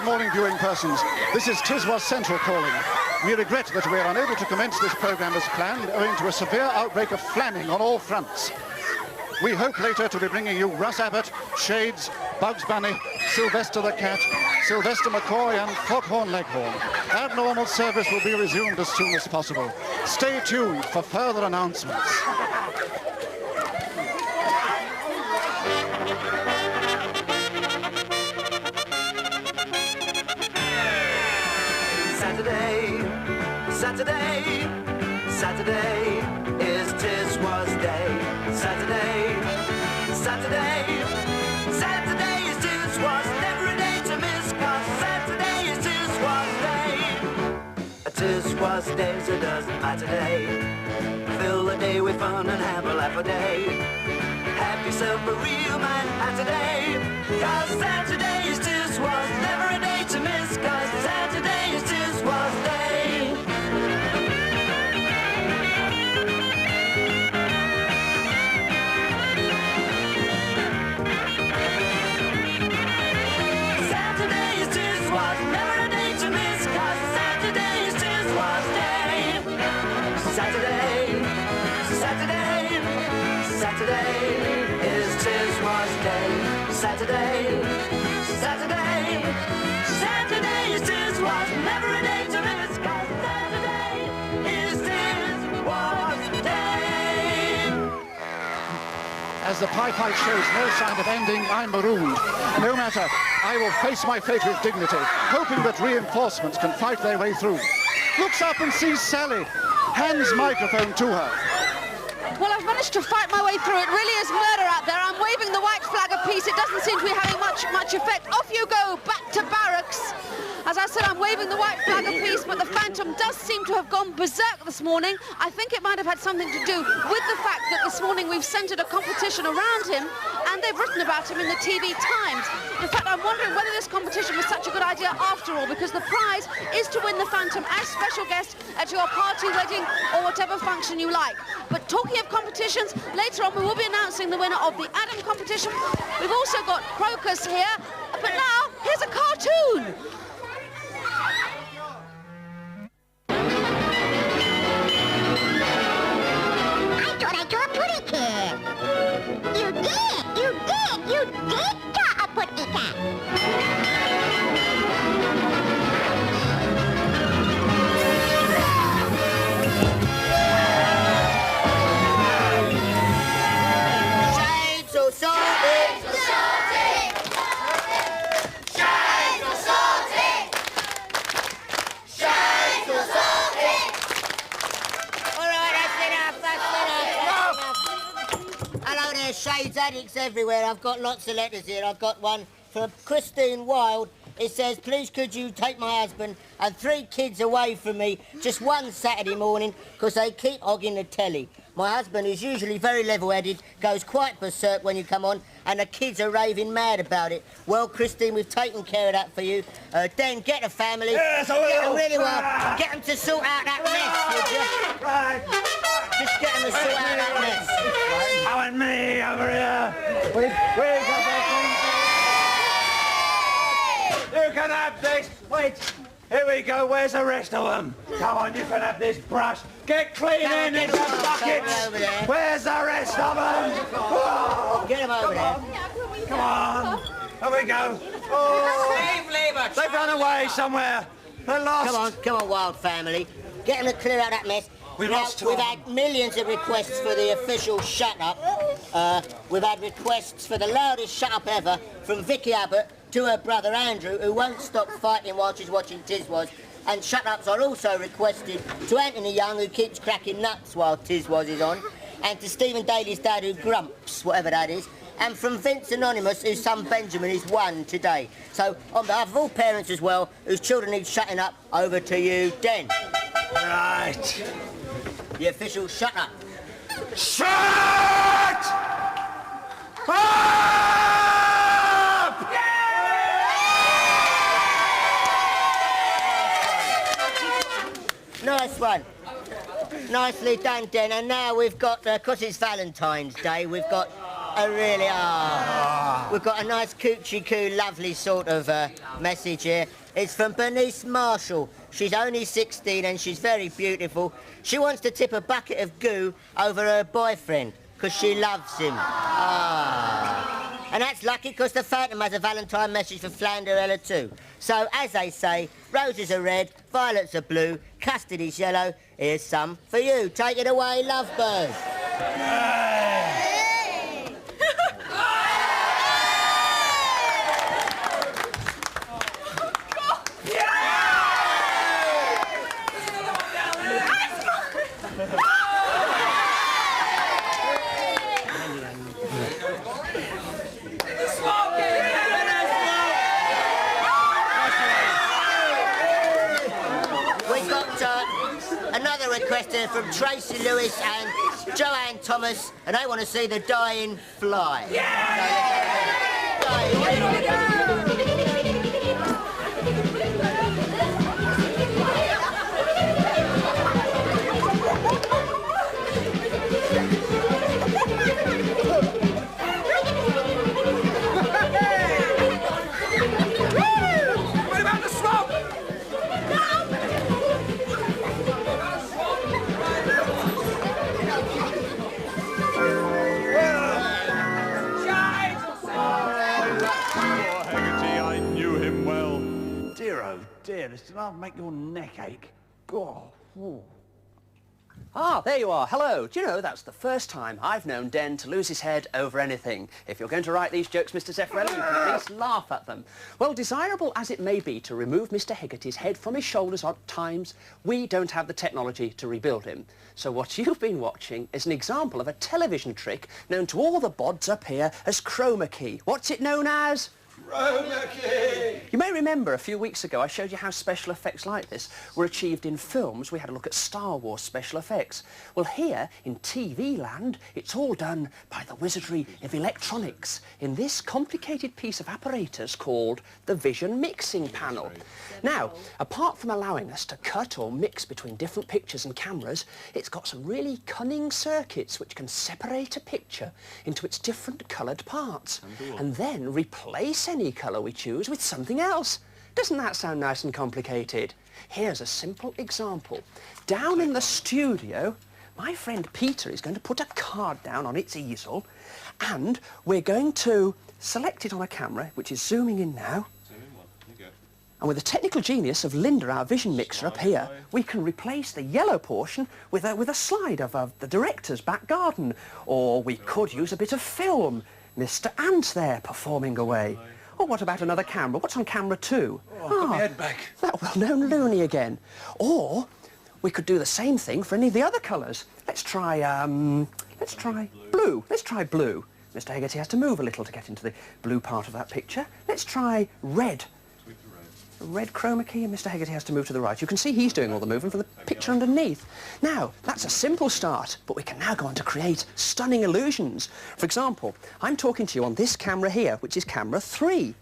morning, viewing persons. This is Tiswas Central calling. We regret that we are unable to commence this programme as planned owing to a severe outbreak of flanning on all fronts. We hope later to be bringing you Russ Abbott, Shades, Bugs Bunny, Sylvester the Cat, Sylvester McCoy and Foghorn Leghorn. Abnormal service will be resumed as soon as possible. Stay tuned for further announcements. Saturday is Tiswas Day. Saturday is Tiswas, never a day to miss, 'cause Saturday is Tiswas Day. A Tiswas Day, so doesn't matter day. Fill the day with fun and have a laugh a day. Have yourself a real man Saturday, 'cause Saturday is Tiswas, never a day to miss, 'cause Saturday is Tiswas Day. Saturday is Tiswas, never a day to miss, 'cause Saturday is Tiswas Day. As the pie fight shows no sign of ending, I'm marooned. No matter, I will face my fate with dignity, hoping that reinforcements can fight their way through. Looks up and sees Sally, hands microphone to her. Well, I've managed to fight my way through. It really is murder out there. I'm waving the white flag of peace. It doesn't seem to be having much effect. Off you go, back to barracks. As I said, I'm waving the white flag of peace, but the Phantom does seem to have gone berserk this morning. I think it might have had something to do with the fact that this morning we've centred a competition around him, and they've written about him in the TV Times. In fact, I'm wondering whether this competition was such a good idea after all, because the prize is to win the Phantom as special guest at your party, wedding, or whatever function you like. But talking of competitions, later on we will be announcing the winner of the Adam competition. We've also got Crocus here, but now here's a cartoon. You did draw a putty cat. Shades so salty. Shades so salty. Shades so salty. All right, that's enough. Hello there, Shades addicts everywhere. I've got lots of letters here. I've got one from Christine Wilde. It says, please could you take my husband and 3 kids away from me just one Saturday morning because they keep hogging the telly. My husband, who's usually very level-headed, goes quite berserk when you come on, and the kids are raving mad about it. Well, Christine, we've taken care of that for you. Den, get a family. Yes, I will. Get them really well. Get them to sort out that mess, would you? Right. Just get them to sort out that mess. Oh, and me over here. You can have this. Wait. Here we go. Where's the rest of them? Come on, you can have this brush. Get clean in the buckets. Where's the rest of them? Oh, get them over there. Come on. Here we go. Oh, they've run away somewhere. They're lost. Come on, Wild family. Get them to clear out that mess. We've had millions of requests for the official shut up. We've had requests for the loudest shut up ever from Vicky Abbott to her brother Andrew, who won't stop fighting while she's watching Tiswas. And shut-ups are also requested to Anthony Young, who keeps cracking nuts while Tiswas is on, and to Stephen Daly's dad, who grumps, whatever that is, and from Vince Anonymous, whose son Benjamin is 1 today. So, on behalf of all parents as well, whose children need shutting up, over to you, Den. Right. The official shut-up. Shut up! Nice one. Nicely done, Den. And now we've got, because it's Valentine's Day, we've got Oh, really? Oh. We've got a nice coochie-coo, lovely sort of message here. It's from Bernice Marshall. She's only 16 and she's very beautiful. She wants to tip a bucket of goo over her boyfriend because she loves him. Ah. And that's lucky because the Phantom has a Valentine message for Flanderella too. So, as they say, roses are red, violets are blue, custard is yellow. Here's some for you. Take it away, lovebird. Another request here from Tracy Lewis and Joanne Thomas, and they want to see the dying fly. Dear, this will make your neck ache. Oh. Ah, there you are. Hello. Do you know, that's the first time I've known Den to lose his head over anything. If you're going to write these jokes, Mr. Zeffirelli, you can at least laugh at them. Well, desirable as it may be to remove Mr. Hegarty's head from his shoulders at times, we don't have the technology to rebuild him. So what you've been watching is an example of a television trick known to all the bods up here as chroma key. What's it known as? Chroma key! You may remember a few weeks ago I showed you how special effects like this were achieved in films. We had a look at Star Wars special effects. Well, here in TV land, it's all done by the wizardry of electronics in this complicated piece of apparatus called the Vision Mixing Panel. Now, apart from allowing us to cut or mix between different pictures and cameras, it's got some really cunning circuits which can separate a picture into its different coloured parts and then replace any colour we choose with something else. Doesn't that sound nice and complicated? Here's a simple example. Down in the studio, my friend Peter is going to put a card down on its easel and we're going to select it on a camera, which is zooming in now. And with the technical genius of Linda, our vision mixer up here, we can replace the yellow portion with a slide of the director's back garden. Or we could use a bit of film. Mr. Ant there performing away. Or what about another camera? What's on camera 2? I've got my head back. That well-known loony again. Or we could do the same thing for any of the other colours. Let's try blue. Let's try blue. Mr. Hegarty has to move a little to get into the blue part of that picture. Let's try red. Red chroma key, and Mr. Hegarty has to move to the right. You can see he's doing all the moving from the picture underneath. Now, that's a simple start, but we can now go on to create stunning illusions. For example, I'm talking to you on this camera here, which is camera 3.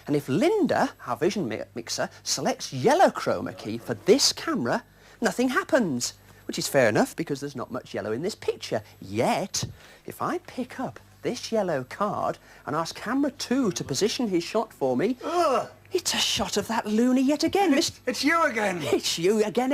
And if Linda, our vision mixer, selects yellow chroma key for this camera, nothing happens. Which is fair enough, because there's not much yellow in this picture. Yet, if I pick up this yellow card and ask camera 2 to position his shot for me, it's a shot of that loony yet again. It's you again. It's you again.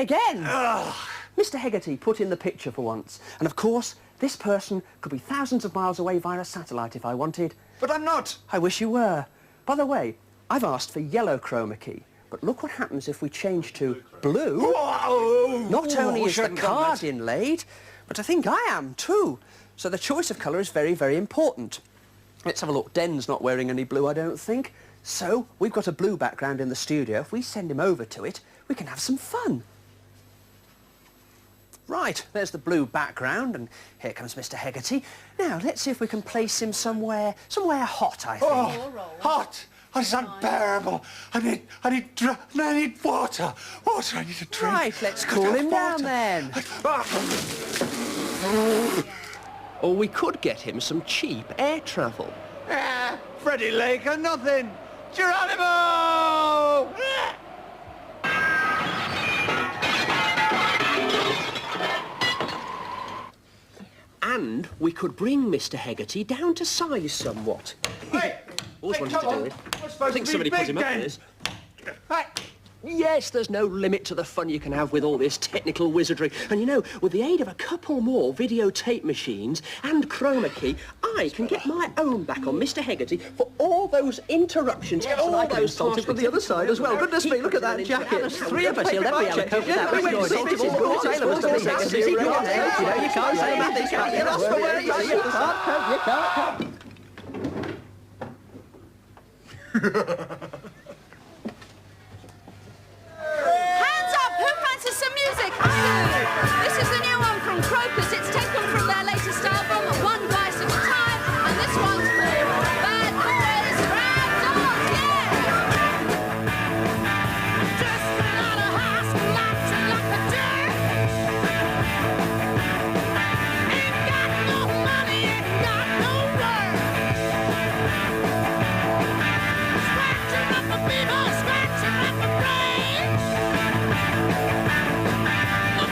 Mr. Hegarty put in the picture for once. And of course, this person could be thousands of miles away via a satellite if I wanted. But I'm not. I wish you were. By the way, I've asked for yellow chroma key. But look what happens if we change to blue. Whoa. Not only is the Shouldn't have done card that. inlaid, but I think I am too. So the choice of colour is very, very important. Let's have a look. Den's not wearing any blue, I don't think. So we've got a blue background in the studio. If we send him over to it, we can have some fun. Right, there's the blue background, and here comes Mr. Hegarty. Now, let's see if we can place him somewhere hot, I think. Oh, hot. Oh, it's unbearable. I need water. Water, I need a drink. Right, let's cool him down then. Or we could get him some cheap air travel. Freddie Lake or nothing. Geronimo! And we could bring Mr. Hegarty down to size somewhat. Hey! Always Hey, wanted come to do on. it. We're supposed I think to be somebody put big him up then. for this. Hey! Yes, there's no limit to the fun you can have with all this technical wizardry. And you know, with the aid of a couple more videotape machines and chroma key, I can get my own back on Mr. Hegarty for all those interruptions, all those parts from the other side as well. Goodness me, look at that jacket. There's three of us, he'll never be able to cope with that. We went insulted all the time. Mr. Hegarty. You know, you can't say that. You can't get off for where you Hands up! Who fancies some music? I do! This is the new one from Crocus. It's taken from their latest album, One Vice at a Time, and this one's called Bad Boys, Bad Dogs, yeah! Just out of high school, acting like a jerk. Ain't got no money, ain't got no work. Scratching up a fever, scratching up a brain. The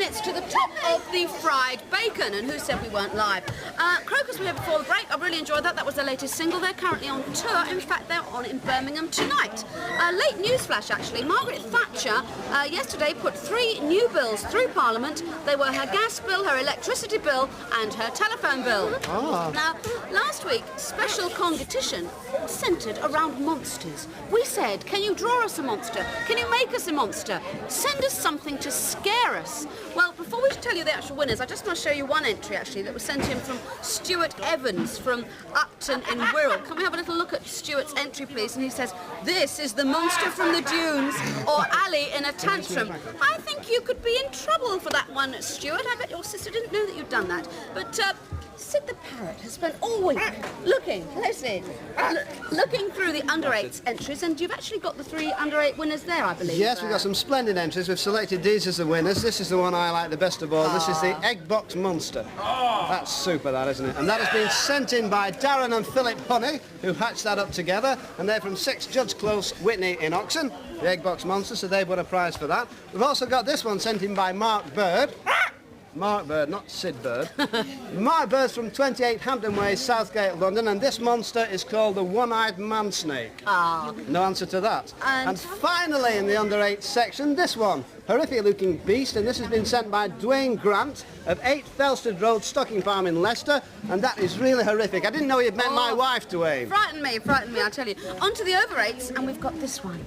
minutes to the top of the fried bacon. And who said we weren't live? Crocus were here before the break. I've really enjoyed that. That was their latest single. They're currently on tour. In fact, they're on in Birmingham tonight. Late news flash, actually. Margaret Thatcher yesterday put 3 new bills through Parliament. They were her gas bill, her electricity bill and her telephone bill. Now, last week, special competition centred around monsters. We said, can you draw us a monster? Can you make us a monster? Send us something to scare us. Well, before we tell you the actual winners, I just want to show you one entry, actually, that was sent in from Stuart Evans from Upton in Wirral. Can we have a little look at Stuart's entry, please? And he says, this is the monster from the dunes, or Ali in a tantrum. I think you could be in trouble for that one, Stuart. I bet your sister didn't know that you'd done that. But Sid the Parrot has spent all week looking through the under-8s entries, and you've actually got the 3 under-8 winners there, I believe. Yes, we've got some splendid entries. We've selected these as the winners. This is the one I like the best of all. This is the Egg Box Monster. That's super, that, isn't it? And that has been sent in by Darren and Philip Honey, who hatched that up together, and they're from 6 Judge Close, Whitney in Oxon, the Egg Box Monster, so they've won a prize for that. We've also got this one sent in by Mark Bird. Mark Bird, not Sid Bird. Mark Bird's from 28 Hampton Way, Southgate, London, and this monster is called the One-Eyed Man Snake. No answer to that. And finally, in the under-8 section, this one. Horrific-looking beast, and this has been sent by Dwayne Grant of 8 Felsted Road Stocking Farm in Leicester, and that is really horrific. I didn't know you'd met my wife, Dwayne. Frightened me, I tell you. On to the over-8s, and we've got this one.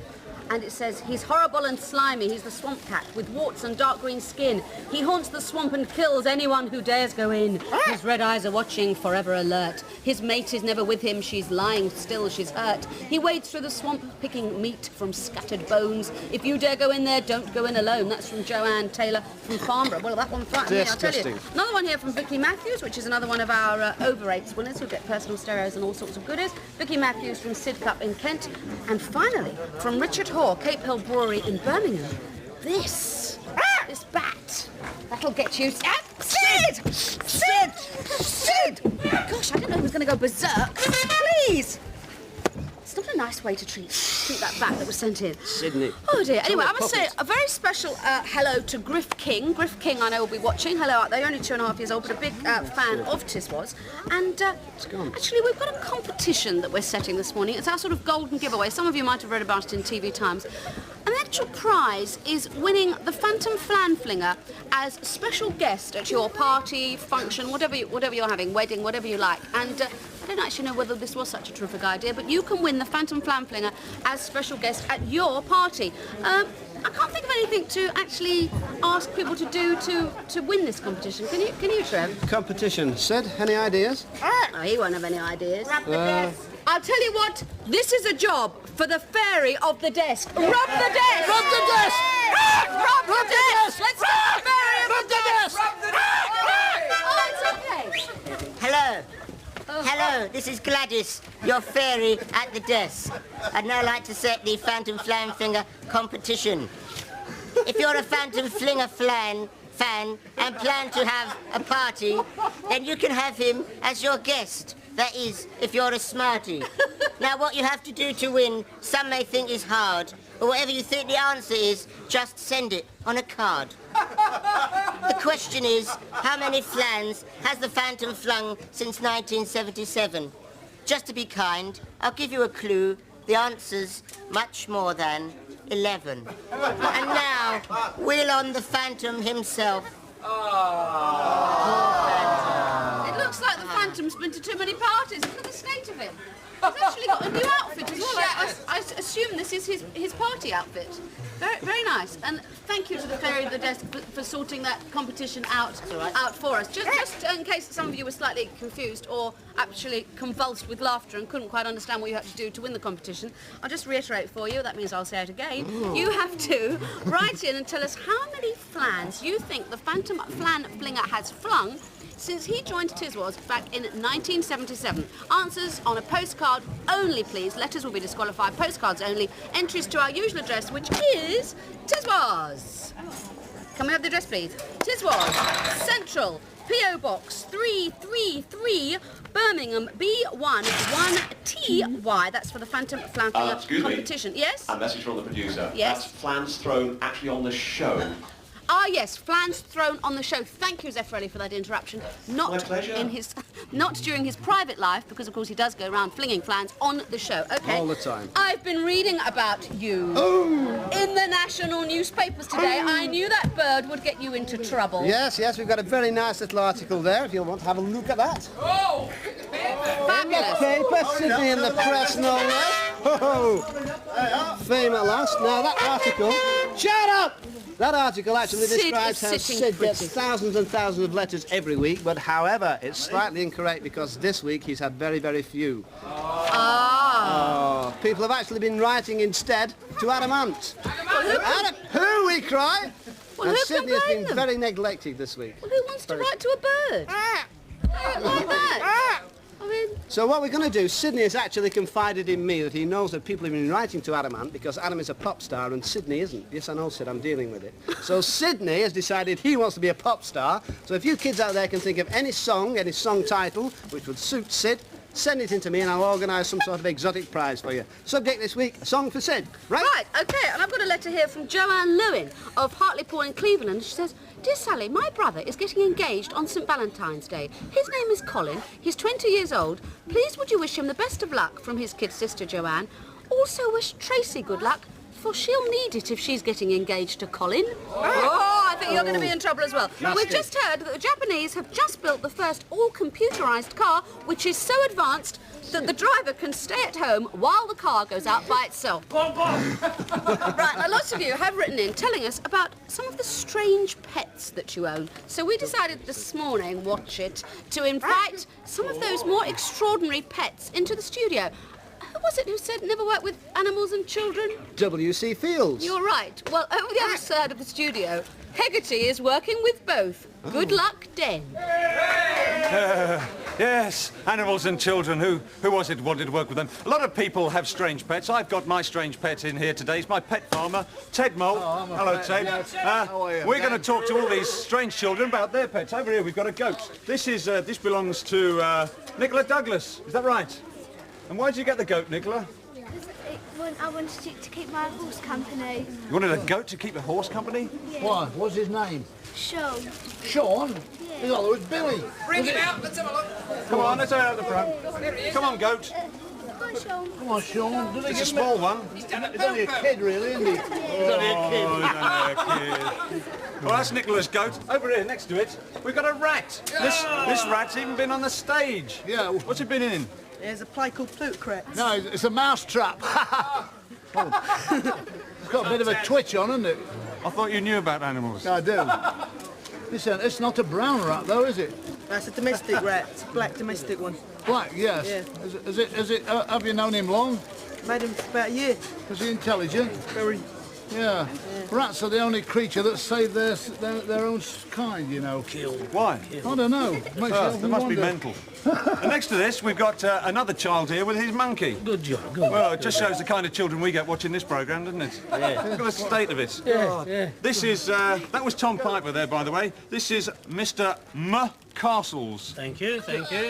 And it says, he's horrible and slimy. He's the swamp cat with warts and dark green skin. He haunts the swamp and kills anyone who dares go in. His red eyes are watching, forever alert. His mate is never with him. She's lying still, she's hurt. He wades through the swamp, picking meat from scattered bones. If you dare go in there, don't go in alone. That's from Joanne Taylor from Farnborough. Well, that one frightened me, I'll tell you. Another one here from Vicky Matthews, which is another one of our over-8s winners who get personal stereos and all sorts of goodies. Vicky Matthews from Sidcup in Kent. And finally, from Richard Hall, Cape Hill Brewery in Birmingham. This bat. That'll get you... Sid! Sid! Sid! Gosh, I didn't know he was going to go berserk. Please! It's not a nice way to treat that bat that was sent in. Sydney. Oh dear. Anyway, I must say a very special hello to Griff King. Griff King, I know, will be watching. Hello out there. You're only 2.5 years old, but a big fan of Tiswas. And actually, we've got a competition that we're setting this morning. It's our sort of golden giveaway. Some of you might have read about it in TV Times. And the actual prize is winning the Phantom Flan Flinger as special guest at your party, function, whatever you're having, wedding, whatever you like. And I don't actually know whether this was such a terrific idea, but you can win the Phantom Flan Flinger as special guest at your party. I can't think of anything to actually ask people to do to win this competition. Can you, Trev? Competition. Sid, any ideas? Oh, he won't have any ideas. I'll tell you what, this is a job for the fairy of the desk. Rub the desk! Rub the desk! Rub the desk! Let's get the fairy of the desk! Oh, it's okay. Hello. Hello, this is Gladys, your fairy at the desk. I'd now like to set the Phantom Flan Finger competition. If you're a Phantom Flinger fan and plan to have a party, then you can have him as your guest. That is, if you're a smarty. Now, what you have to do to win, some may think is hard, but whatever you think the answer is, just send it on a card. The question is, how many flans has the Phantom flung since 1977? Just to be kind, I'll give you a clue. The answer's much more than 11. And now, wheel on the Phantom himself. It looks like the Phantom's been to too many parties. Look at the state of it. He's actually got a new outfit as well. I assume this is his party outfit. Very, very nice. And thank you to the fairy of the desk for sorting that competition out for us. Just in case some of you were slightly confused or actually convulsed with laughter and couldn't quite understand what you had to do to win the competition, I'll just reiterate for you. That means I'll say it again. Ooh. You have to write in and tell us how many flans you think the Phantom Flan Flinger has flung since he joined Tiswas back in 1977. Answers on a postcard only, please. Letters will be disqualified. Postcards only. Entries to our usual address, which is Tiswas. Can we have the address, please? Tiswas, Central, P.O. Box 333, Birmingham, B1 1TY. That's for the Phantom Flan Flinger competition. Yes? A message from the producer. Yes? That's flans thrown actually on the show. Ah, yes, flans thrown on the show. Thank you, Zeffirelli, for that interruption. Not during his private life, because of course he does go around flinging flans on the show. Okay. All the time. I've been reading about you in the national newspapers today. I knew that bird would get you into trouble. Yes, we've got a very nice little article there, if you want to have a look at that. Oh, fabulous. Paper, Sydney in the press, no less. Fame at last. Now, that article... Shut up! That article actually describes how Sid gets thousands and thousands of letters every week, but however, it's slightly incorrect because this week he's had very, very few. Oh, people have actually been writing instead to Adamant. Adam, who, we cry? Well, and who Sydney has been them? very neglected this week. Well, who wants to write to a bird? Like that? I mean... So what we're going to do, Sydney has actually confided in me that he knows that people have been writing to Adamant because Adam is a pop star and Sydney isn't. Yes, I know, Sid, I'm dealing with it. So Sydney has decided he wants to be a pop star. So if you kids out there can think of any song title which would suit Sid, send it in to me and I'll organise some sort of exotic prize for you. Subject this week, a song for Sid, right? Right, OK, and I've got a letter here from Joanne Lewin of Hartlepool in Cleveland. She says, "Dear Sally, my brother is getting engaged on St Valentine's Day. His name is Colin. He's 20 years old. Please would you wish him the best of luck from his kid sister Joanne. Also wish Tracy good luck, for she'll need it if she's getting engaged to Colin." Oh, I think you're going to be in trouble as well. We've just heard that the Japanese have just built the first all-computerised car, which is so advanced that the driver can stay at home while the car goes out by itself. Right, now lots of you have written in telling us about some of the strange pets that you own. So we decided this morning, watch it, to invite some of those more extraordinary pets into the studio. Who was it who said never work with animals and children? W.C. Fields. You're right. Well, over the other side of the studio, Hegarty is working with both. Good luck, Den. Yes, animals and children. Who was it who wanted to work with them? A lot of people have strange pets. I've got my strange pet in here today. He's my pet farmer, Ted Mole. Hello, Ted. How are you? We're going to talk to all these strange children about their pets. Over here, we've got a goat. This belongs to Nicola Douglas. Is that right? And why did you get the goat, Nicola? I wanted it to keep my horse company. You wanted a goat to keep a horse company? Yeah. Why? What's his name? Sean. Sean? Yeah. His other was Billy. Bring him out, let's have a look. Come on, let's go out the front. Come on, goat. Hi, Sean. Come on, Sean. It's a small one. He's done a He's only a kid, really, isn't he? He's only a kid. Oh, he's only a kid. Well, that's Nicola's goat. Over here, next to it, we've got a rat. This rat's even been on the stage. Yeah. What's it been in? There's a play called Plutocrat. No, it's a mouse trap. It's got a bit of a twitch on, hasn't it? I thought you knew about animals. I do. Listen, it's not a brown rat, though, is it? That's a domestic rat. It's a black domestic one. Black, yes. Yeah. Is it? Have you known him long? Made him for about a year. Is he intelligent? Very. Yeah. Rats are the only creature that save their own kind, you know. Why? I don't know. They must be mental. And next to this, we've got another child here with his monkey. Good job. Good. Well, it just shows the kind of children we get watching this programme, doesn't it? Yeah. Look at the state of it. Yeah. This is, that was Tom Piper there, by the way. This is Mr. M. Castles. Thank you.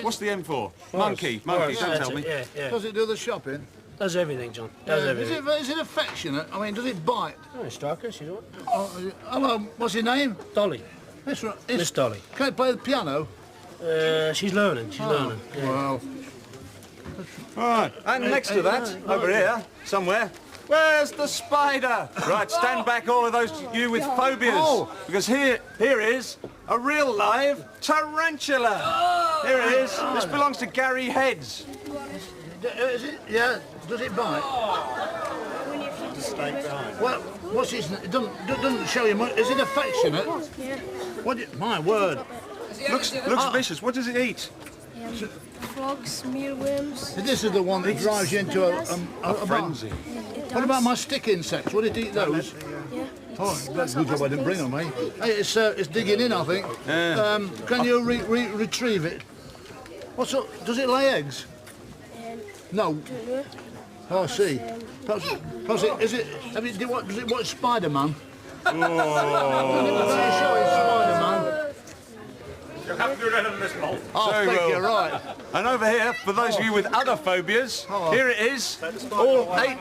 What's the M for? Monkey, don't tell me. Yeah. Does it do the shopping? Does everything, John. Does everything. Is it affectionate? I mean, does it bite? Oh, strike her, she's all right. Oh, hello, what's your name? Dolly. Miss Dolly. Can it play the piano? She's learning. Yeah. Well, All right, and next to that, over here, somewhere, where's the spider? Right, stand back, all of those you with phobias, because here is a real live tarantula. Here it is. This belongs to Gary Heads. is it? Yeah. Does it bite? Well, what's his name? It doesn't show you much. Is it affectionate? Yeah. My word. Looks vicious. What does it eat? Frogs, mealworms. This is the one that drives you into a frenzy. What about my stick insects? Would it eat those? Yeah. Oh, that's a good job I didn't bring them, eh? Hey, it's digging in, I think. Can you retrieve it? What's up? Does it lay eggs? No. Oh, I see. Perhaps is it? Does it watch Spider-Man? Oh. Spider-Man. You'll have to do better than this, Paul. I think you're right. And over here, for those of you with other phobias, here it is. All 8...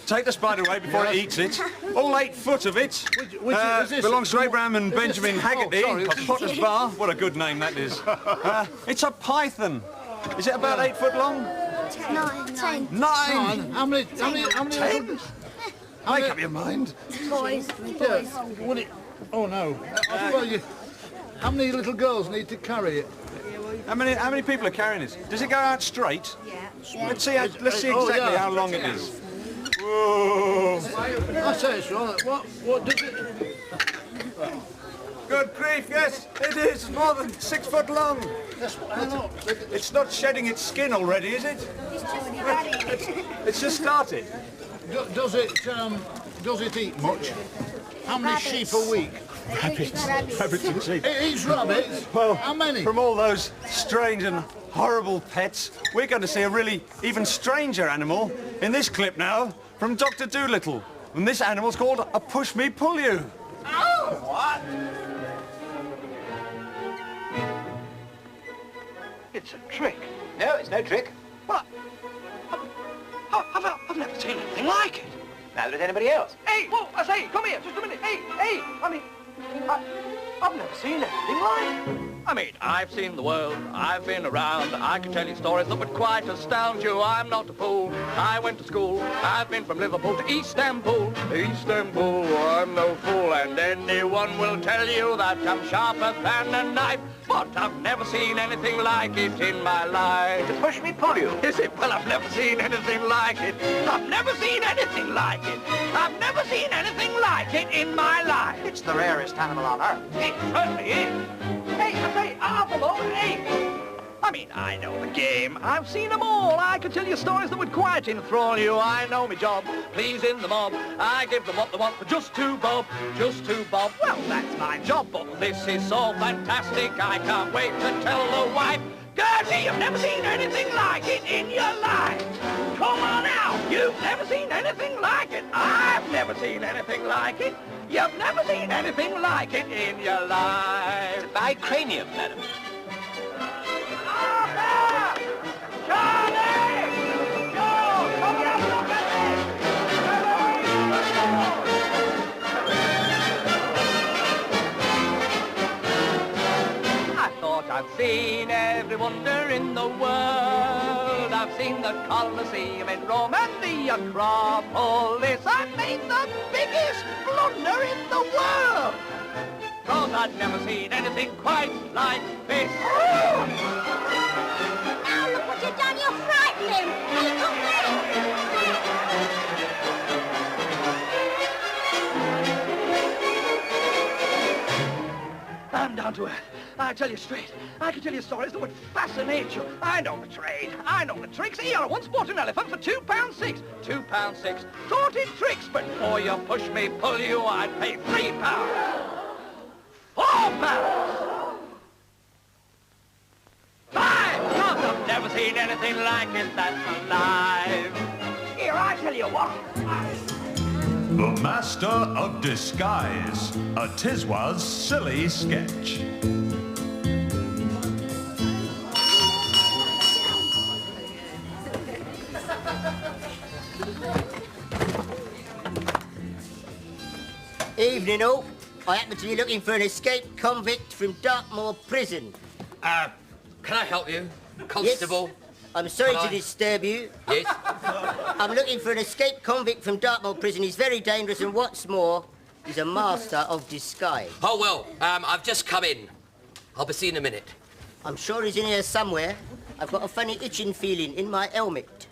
Take the spider away before it eats it. All 8 foot of it Which is this? belongs to Abraham and Benjamin Haggerty sorry. of Potter's Bar. What a good name that is. It's a python. Is it about 8 foot long? 9. 9. How many? 10. Make up your mind. Boys. Yeah. Would it? Oh no. How many little girls need to carry it? How many people are carrying this? Does it go out straight? Yeah. Let's see exactly how long it is. Whoa! I say it's right. What does it? Good grief, yes, it is more than 6 foot long. It's not shedding its skin already, is it? It's just started. Does it eat much? How many sheep a week? Rabbits and sheep. It eats rabbits? Well, how many? From all those strange and horrible pets, we're going to see a really even stranger animal in this clip now from Dr. Dolittle. And this animal's called a push-me-pull-you. Oh! What? It's a trick. No, it's no trick. What? I've never seen anything like it. Neither has anybody else. Hey, whoa, I say, come here, just a minute. Hey, I mean, I've never seen anything like it. I mean, I've seen the world, I've been around, I can tell you stories that would quite astound you. I'm not a fool, I went to school, I've been from Liverpool to Istanbul. Istanbul, I'm no fool, and anyone will tell you that I'm sharper than a knife. But I've never seen anything like it in my life. To push me, pull you. Is it? Well, I've never seen anything like it. I've never seen anything like it. I've never seen anything like it in my life. It's the rarest animal on Earth. It certainly is. Hey, I say, up along, hey. I mean, I know the game. I've seen them all. I could tell you stories that would quite enthrall you. I know my job, pleasing the mob. I give them what they want for just 2 bob. Just 2 bob. Well, that's my job, but this is so fantastic. I can't wait to tell the wife. Gertie, you've never seen anything like it in your life. Come on now. You've never seen anything like it. I've never seen anything like it. You've never seen anything like it in your life. It's a bicranium, madam. Arthur! Charlie! Joe, come and have a look at this! I thought I'd seen every wonder in the world. I've seen the Colosseum in Rome and the Acropolis. I've made the biggest blunder in the world. 'Cause I'd never seen anything quite like this. Now look what you've done, you're frightening him. Little I'm down to earth. I tell you straight, I can tell you stories that would fascinate you. I know the trade, I know the tricks. Here, I once bought an elephant for £2.6. £2.6. Sorted tricks, but before you push me, pull you, I'd pay £3. £4. 5. 'Cause I've never seen anything like it that's alive. Here, I tell you what. The Master of Disguise, a Tiswas silly sketch. Evening all. I happen to be looking for an escaped convict from Dartmoor Prison. Can I help you, Constable? Yes. I'm sorry to disturb you. Yes? I'm looking for an escaped convict from Dartmoor Prison. He's very dangerous and what's more, he's a master of disguise. Oh, well, I've just come in. I'll be seeing in a minute. I'm sure he's in here somewhere. I've got a funny itching feeling in my helmet.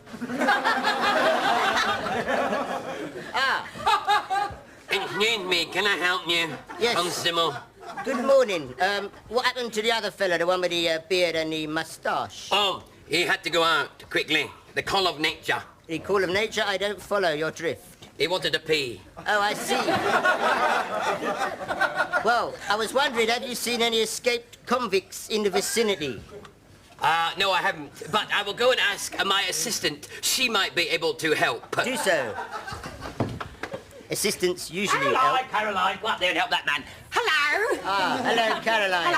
Excuse me, can I help you, Yes. Constable? Good morning. What happened to the other fella, the one with the beard and the moustache? Oh, he had to go out quickly. The call of nature. The call of nature? I don't follow your drift. He wanted to pee. Oh, I see. Well, I was wondering, have you seen any escaped convicts in the vicinity? No, I haven't. But I will go and ask my assistant. She might be able to help. Do so. Assistants usually help. Caroline, go up there and help that man. Hello, Hello. Ah, hello, Caroline.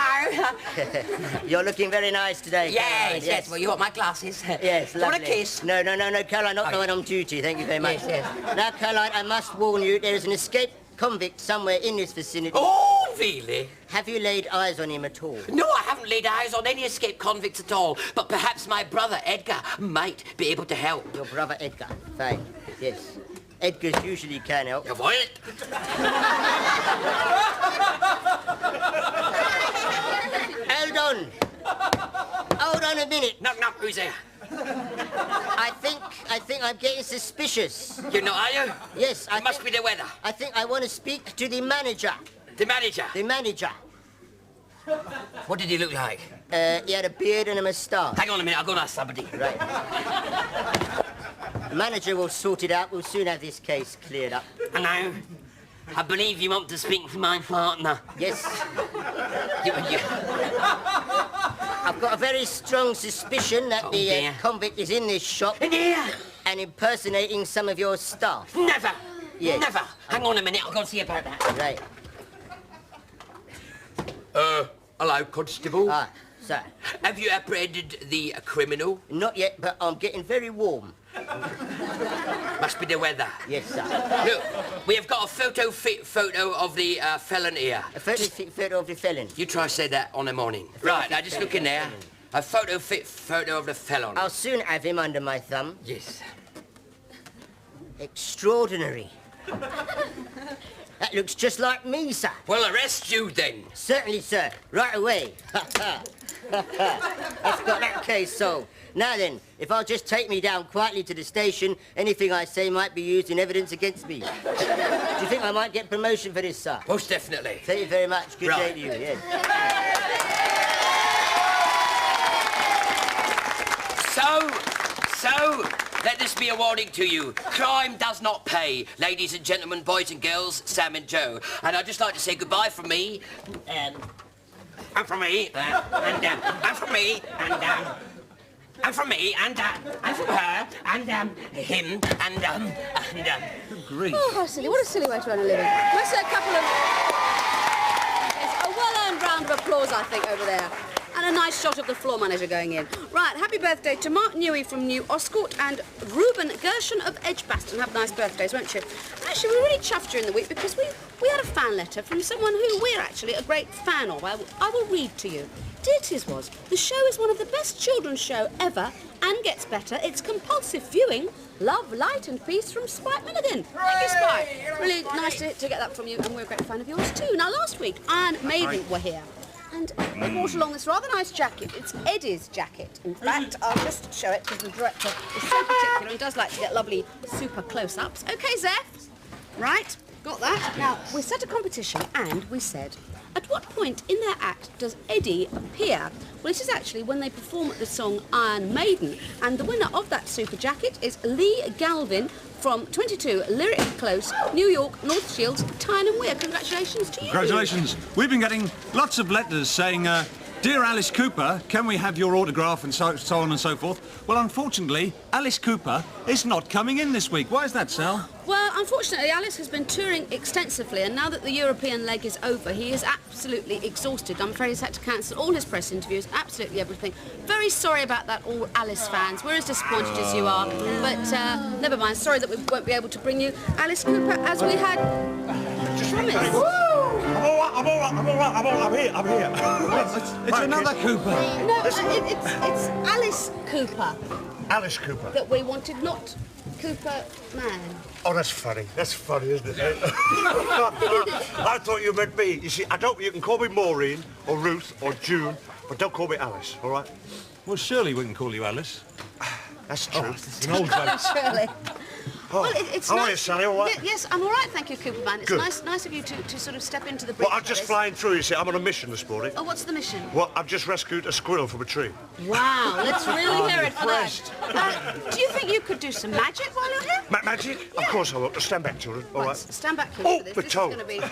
Hello. You're looking very nice today, Caroline. Yes, yes. Well, you want my glasses? Yes, Do you want lovely. a kiss? No, Caroline, not going on duty. Thank you very much. Yes, yes. Now, Caroline, I must warn you, there is an escaped convict somewhere in this vicinity. Oh, really? Have you laid eyes on him at all? No, I haven't laid eyes on any escaped convicts at all, but perhaps my brother Edgar might be able to help. Your brother Edgar? Fine. Yes. Edgar's usually can help. Avoid it. Hold on a minute. Knock, knock, who's there? I think I'm getting suspicious. You know, are you? Yes, It must be the weather. I think I want to speak to the manager. The manager? The manager. What did he look like? He had a beard and a moustache. Hang on a minute, I'll go and ask somebody. Right. Manager will sort it out. We'll soon have this case cleared up. Hello. I believe you want to speak to my partner. Yes. I've got a very strong suspicion that the convict is in this shop and impersonating some of your staff. Never. Yes. Never. Hang on a minute, I'll go and see about that. Right. Hello, Constable. Ah, sir. Have you apprehended the criminal? Not yet, but I'm getting very warm. Must be the weather. Yes, sir. Look, we have got a photo of the felon here. A photo of the felon? You try to say that on the morning. Right, now just look in there. A photo of the felon. I'll soon have him under my thumb. Yes. Extraordinary. That looks just like me, sir. Well, arrest you then. Certainly, sir. Right away. I've got that case solved. Now then, if I'll just take me down quietly to the station, anything I say might be used in evidence against me. Do you think I might get promotion for this, sir? Most definitely. Thank you very much. Good day to you, yes. So, let this be a warning to you. Crime does not pay. Ladies and gentlemen, boys and girls, Sam and Joe. And I'd just like to say goodbye from me. And from me. And from me. And from me, and from her, and him, and Good grief. Oh, how silly. What a silly way to earn a living. Let's say a couple of... Yes, a well-earned round of applause, I think, over there. And a nice shot of the floor manager going in. Right, happy birthday to Mark Newey from New Oscourt and Reuben Gershon of Edgbaston. Have nice birthdays, won't you? Actually, we were really chuffed during the week because we had a fan letter from someone who we're actually a great fan of. I will read to you. Dear Tiswas, the show is one of the best children's show ever and gets better. It's compulsive viewing. Love, light and peace from Spike Milligan. Thank you, Spike. Really nice to get that from you, and we're a great fan of yours too. Now, last week, Iron Maiden were here. And they brought along this rather nice jacket. It's Eddie's jacket. In fact, I'll just show it because the director is so particular and does like to get lovely super close-ups. OK, Zeph. Right, got that. Now, we set a competition and we said, at what point in their act does Eddie appear? Well, it is actually when they perform the song Iron Maiden. And the winner of that super jacket is Lee Galvin from 22 Lyric Close, New York, North Shields, Tyne and Weir. Congratulations to you. Congratulations. We've been getting lots of letters saying, Dear Alice Cooper, can we have your autograph and so on and so forth? Well, unfortunately, Alice Cooper is not coming in this week. Why is that, Sal? Well, unfortunately, Alice has been touring extensively, and now that the European leg is over, he is absolutely exhausted. I'm afraid he's had to cancel all his press interviews, absolutely everything. Very sorry about that, all Alice fans. We're as disappointed as you are, but never mind. Sorry that we won't be able to bring you Alice Cooper as we had promised. I'm here. It's another Cooper. No, it's Alice Cooper. Alice Cooper. That we wanted, not Cooper Man. Oh, that's funny, isn't it? I thought you meant me. You see, you can call me Maureen, or Ruth, or June, but don't call me Alice, all right? Well, surely we can call you Alice. That's true. It's an old joke. Surely. Oh, well, it's how nice. are you, Sally, all right? Yes, I'm all right, thank you, Cooper Man. It's Good. nice of you to sort of step into the breach. Well, I'm just flying through, you see. I'm on a mission this morning. Oh, what's the mission? Well, I've just rescued a squirrel from a tree. Wow, let's really hear it for that. Do you think you could do some magic while you're here? Magic? Yeah. Of course I will. Stand back, children. All right. Stand back, please. Oh, for this. the This toe. is going to be... He's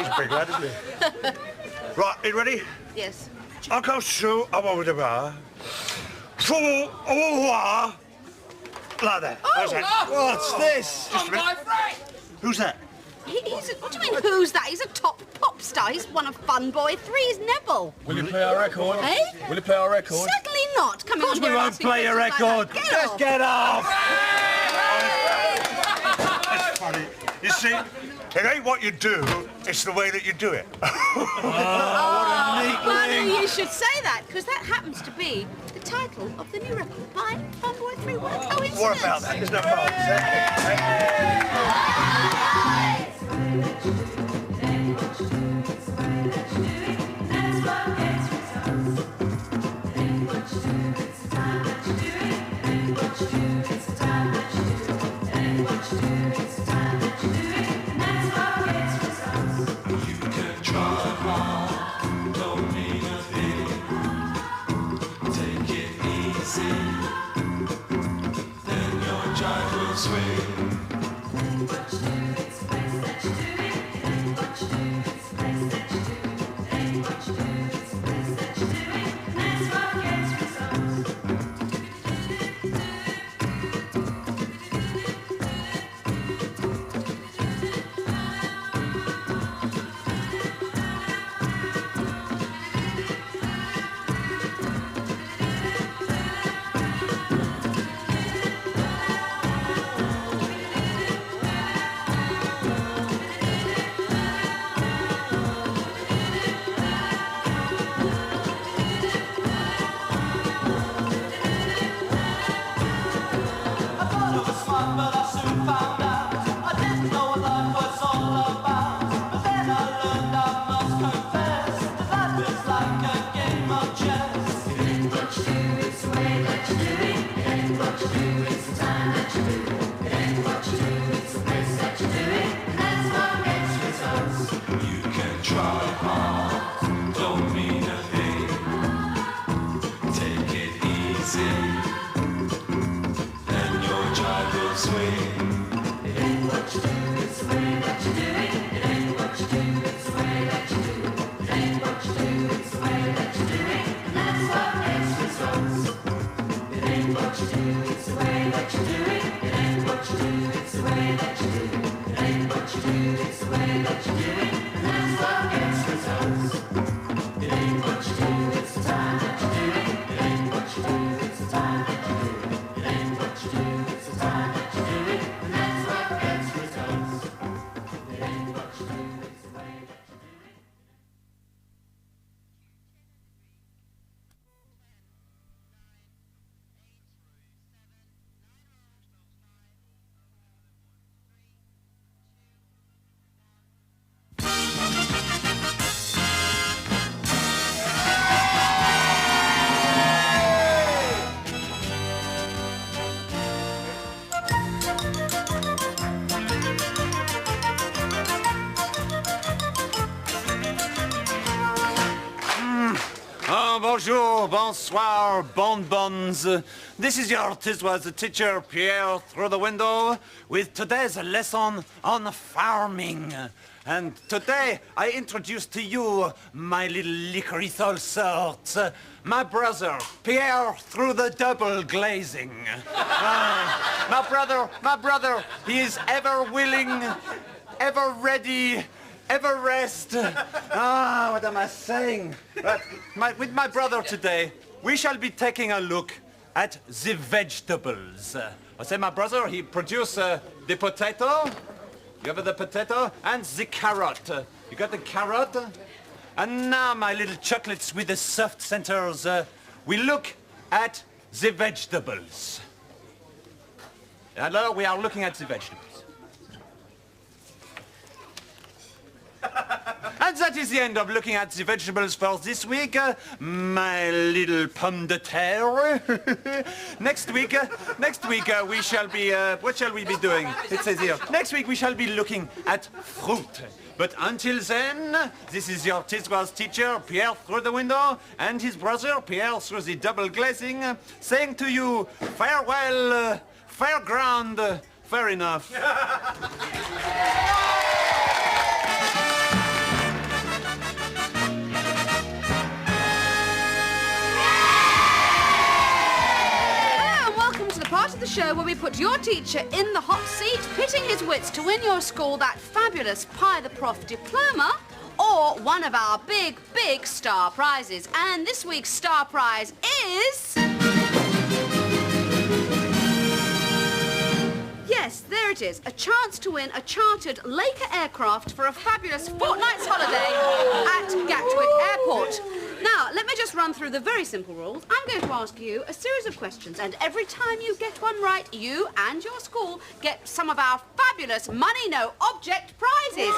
a big lad, isn't he? Right, you ready? Yes. I'll go through, I'm over the bar. Like that. Oh, How's that? What's this? Just a minute. Who's that? What do you mean, who's that? He's a top pop star. He's one of Fun Boy 3's Neville. Will you play our record? Eh? Will you play our record? Certainly not. Come Of course on, we here won't asking play your questions like record. that. Just off. get off. That's funny. You see, it ain't what you do, it's the way that you do it. Well, you should say that, because that happens to be the title of the new record by Fun Boy 3. What a coincidence. What about that? There's no problem. Bonjour, bonsoir, bonbons. This is your Tiswas teacher, Pierre, through the window, with today's lesson on farming. And today I introduce to you my little licorice all sorts. My brother, Pierre, through the double glazing. My brother, he is ever willing, ever ready, ever rest. What am I saying? But with my brother today, we shall be taking a look at the vegetables. I say my brother, he produce the potato. You have the potato and the carrot. You got the carrot? And now, my little chocolates with the soft centers, we look at the vegetables. Hello, we are looking at the vegetables. And that is the end of looking at the vegetables for this week, my little pomme de terre. Next week, we shall be, what shall we be doing? It says here, next week we shall be looking at fruit. But until then, this is your Tiswas teacher, Pierre through the window, and his brother, Pierre through the double glazing, saying to you, farewell, fair ground, fair enough. Part of the the show where we put your teacher in the hot seat, pitting his wits to win your school that fabulous Pie the Prof diploma or one of our big, big star prizes. And this week's star prize is... Yes, there it is. A chance to win a chartered Laker aircraft for a fabulous fortnight's holiday at Gatwick Airport. Now, let me just run through the very simple rules. I'm going to ask you a series of questions, and every time you get one right, you and your school get some of our fabulous money, no object prizes.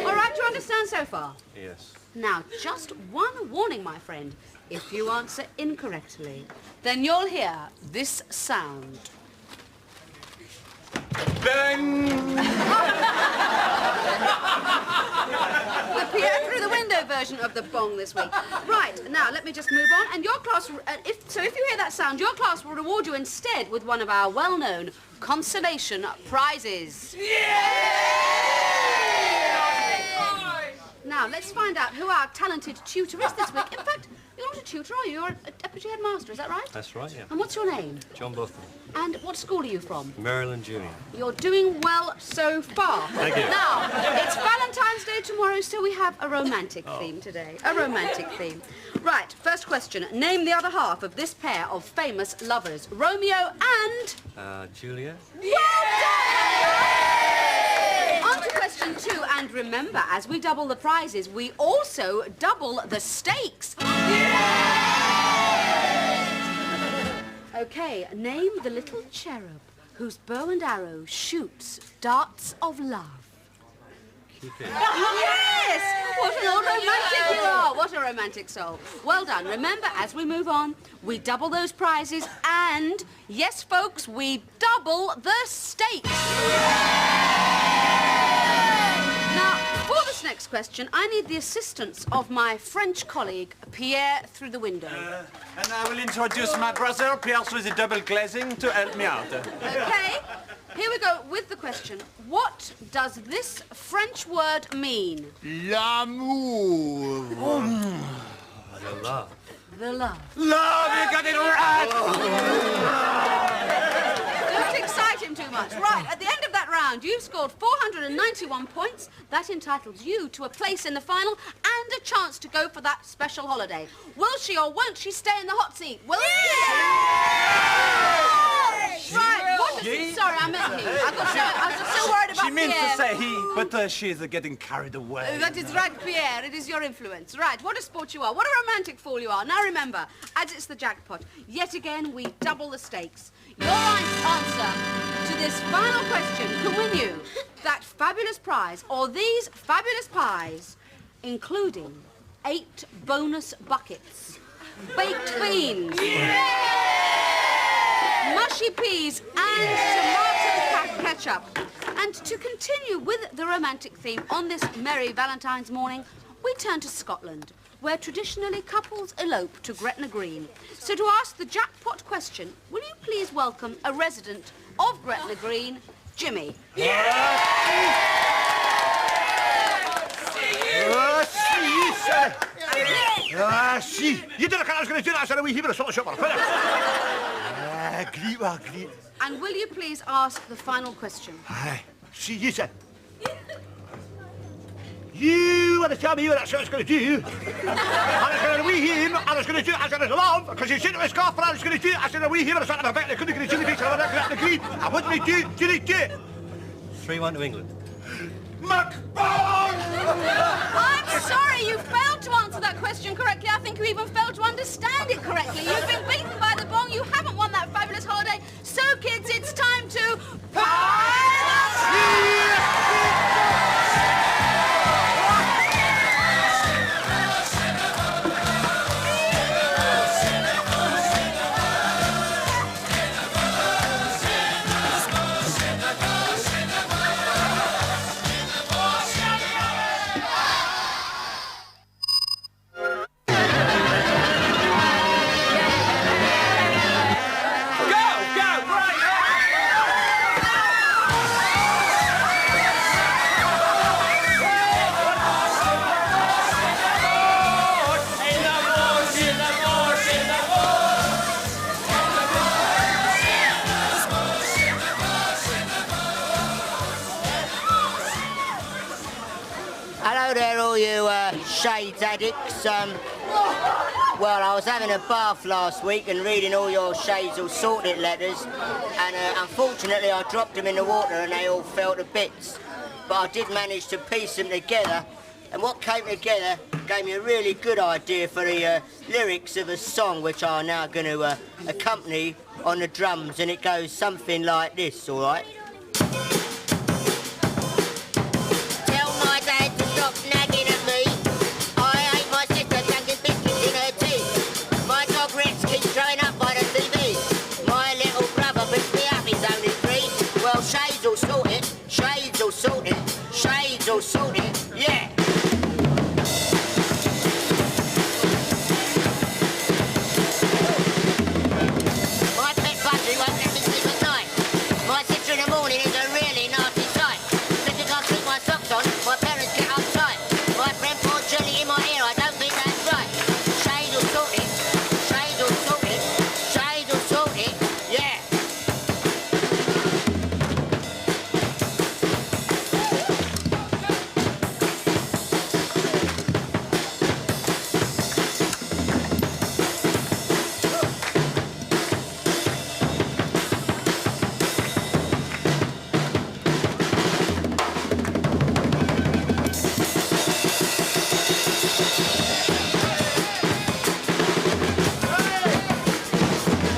All right, do you understand so far? Yes. Now, just one warning, my friend. If you answer incorrectly, then you'll hear this sound. Bang! The Pierre through the window version of the bong this week. Right, now let me just move on. And your class, if you hear that sound, your class will reward you instead with one of our well-known consolation prizes. Now, let's find out who our talented tutor is this week. In fact, you're not a tutor, are you? You're a deputy headmaster, is that right? That's right, yeah. And what's your name? John Buffalo. And what school are you from? Maryland Junior. You're doing well so far. Thank you. Now, it's Valentine's Day tomorrow, so we have a romantic theme today. A romantic theme. Right, first question. Name the other half of this pair of famous lovers. Romeo and... Julia. On to question 2, and remember, as we double the prizes, we also double the stakes. Okay, name the little cherub whose bow and arrow shoots darts of love. Cupid. Yes! What an old romantic you are! What a romantic soul. Well done. Remember, as we move on, we double those prizes and, yes, folks, we double the stakes. Now, for this next question, I need the assistance of my French colleague, Pierre through the window. And I will introduce my brother, Pierre through the double glazing, to help me out. Okay, here we go with the question. What does this French word mean? L'amour. The love. The love. Love, you got it right! Don't excite him too much. Right, at the end of that round, you've scored 491 points. That entitles you to a place in the final and a chance to go for that special holiday. Will she or won't she stay in the hot seat? Will she? Right, what does it... Sorry, I meant he. I was just so worried about She meant Pierre. to say he, but she is getting carried away. That is right, Pierre. It is your influence. Right, what a sport you are. What a romantic fool you are. Now remember, as it's the jackpot, yet again we double the stakes. Your right answer to this final question can win you that fabulous prize, or these fabulous pies, including 8 bonus buckets, baked beans, mushy peas, and tomato ketchup. And to continue with the romantic theme on this merry Valentine's morning, we turn to Scotland, where traditionally couples elope to Gretna Green. So to ask the jackpot question, will you please welcome a resident of Gretna Green, Jimmy? You didn't think I was going to do that. I said a wee heap of a sort of shopper. Great. And will you please ask the final question? Aye. See, you said. You want to tell me what that's what it's going to do? I was going to wee him, I was going to do it as in his love, because he said it was scarf, and I was going to do it as in a wee him, and I started my back, and I couldn't get a chili piece, and I went out to the green. I want me to do it. 3-1 to England. I'm sorry, you failed to answer that question correctly. I think you even failed to understand it correctly. You've been beaten by the bong. You haven't won that fabulous holiday. So, kids, it's time to... addicts. Well, I was having a bath last week and reading all your shades of sorted letters, and unfortunately I dropped them in the water and they all fell to bits. But I did manage to piece them together, and what came together gave me a really good idea for the lyrics of a song which I'm now going to accompany on the drums, and it goes something like this, all right? Tell my dad to stop nagging at me. I hate my sister dunking biscuits in her tea. My dog Rex keeps throwing up by the TV. My little brother picks me up, he's only 3. Well, shades will sort it, shades will sort it, shades will sort it, yeah. My pet budgie won't let me sleep at night. My sister in the morning is a really nasty sight. Because I keep my socks on, my parents get uptight. My friend poured jelly in my ear, I don't think that's right. Shades will sort it, shades will sort it, shades will sort it, yeah.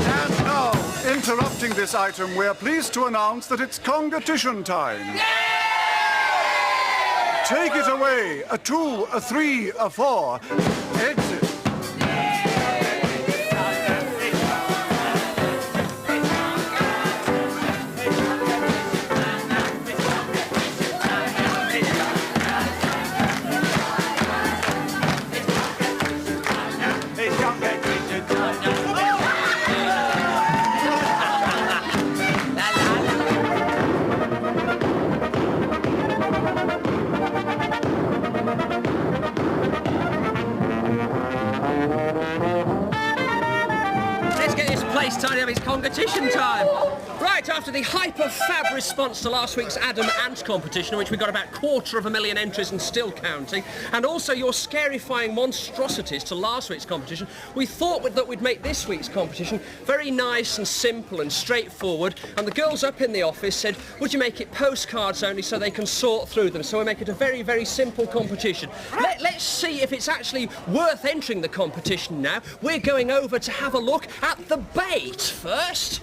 And now, interrupting this item, we're pleased to announce that it's competition time. Take it away, a 2, a 3, a 4. Exit. Let's get this place tidy up, it's competition time. Right, after the hyper-fab response to last week's Adam Ant competition, in which we got about 250,000 entries and still counting, and also your scarifying monstrosities to last week's competition, we thought that we'd make this week's competition very nice and simple and straightforward, and the girls up in the office said, would you make it postcards only so they can sort through them? So we make it a very, very simple competition. Let's see if it's actually worth entering the competition now. We're going over to have a look at the bait first.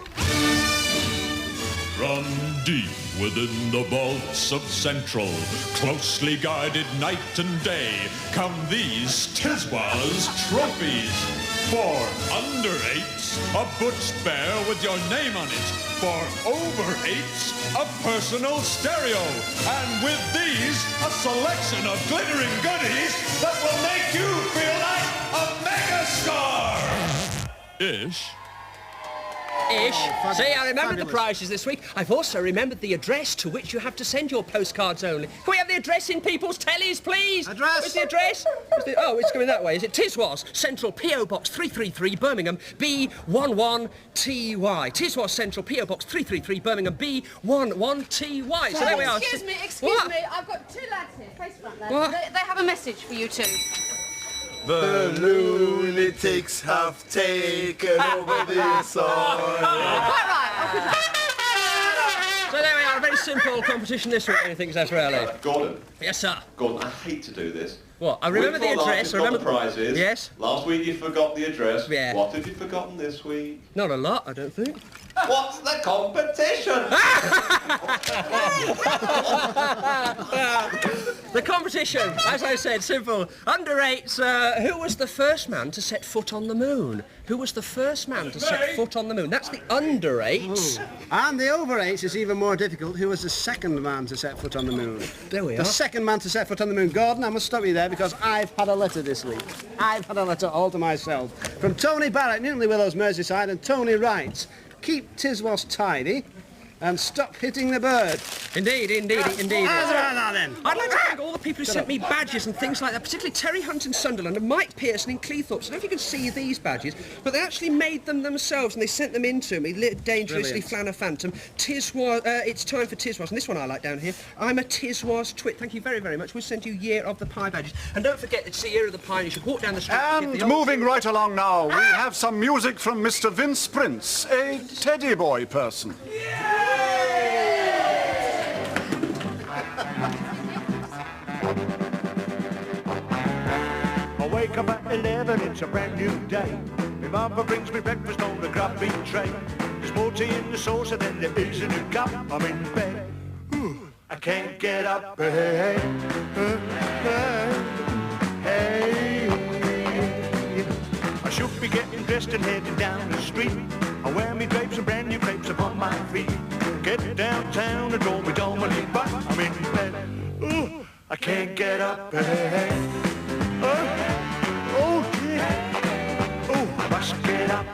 From deep within the vaults of Central, closely guarded night and day, come these Tiswas trophies. For under 8s, a butch bear with your name on it. For over 8s, a personal stereo. And with these, a selection of glittering goodies that will make you feel like a megastar. Ish. See, I remembered the prizes this week. I've also remembered the address to which you have to send your postcards only. Can we have the address in people's tellies, please? Address? Where's the address? Oh, it's coming that way. Is it Tiswas, Central P.O. Box 333, Birmingham, B11TY. Tiswas, Central P.O. Box 333, Birmingham, B11TY. So there we are. Excuse me, What? I've got 2 lads here, face front there. What? They have a message for you two. The lunatics have taken over the soil. Quite right. So there we are, a very simple competition this week, anything, Zazarelli. Gordon. Yes, sir. Gordon, I hate to do this. What? I remember the address. I remember the prizes. Yes. Last week you forgot the address. Yeah. What have you forgotten this week? Not a lot, I don't think. What's the competition? The competition, as I said, simple. Under 8s, who was the first man to set foot on the moon? Who was the first man to set foot on the moon? That's the under 8s. And the over 8s is even more difficult. Who was the second man to set foot on the moon? There we are. The second man to set foot on the moon. Gordon, I must stop you there because I've had a letter this week. I've had a letter all to myself. From Tony Barrett, Newtonley Willows, Merseyside, and Tony writes, keep Tiswas tidy. and stop hitting the bird. Indeed. How's about that then? I'd like to thank all the people who sent me badges and things like that, particularly Terry Hunt in Sunderland and Mike Pearson in Cleethorpes. I don't know if you can see these badges, but they actually made them themselves and they sent them in to me, dangerously Flanner Phantom. Tiswas, it's time for Tiswas, and this one I like down here. I'm a Tiswas twit. Thank you very, very much. We'll send you Year of the Pie badges. And don't forget, it's the Year of the Pie, and you should walk down the street And moving right along now, we have some music from Mr. Vince Prince, a teddy boy person. I wake up at 11, it's a brand new day. My mother brings me breakfast on the grumpy tray. There's more tea in the saucer than there is in a cup. I'm in bed, I can't get up. Hey, I should be getting dressed and heading down the street. I wear me drapes and brand new crepes upon my feet. Get downtown and draw me dominant, but I'm in bed. I can't get up. I must get up.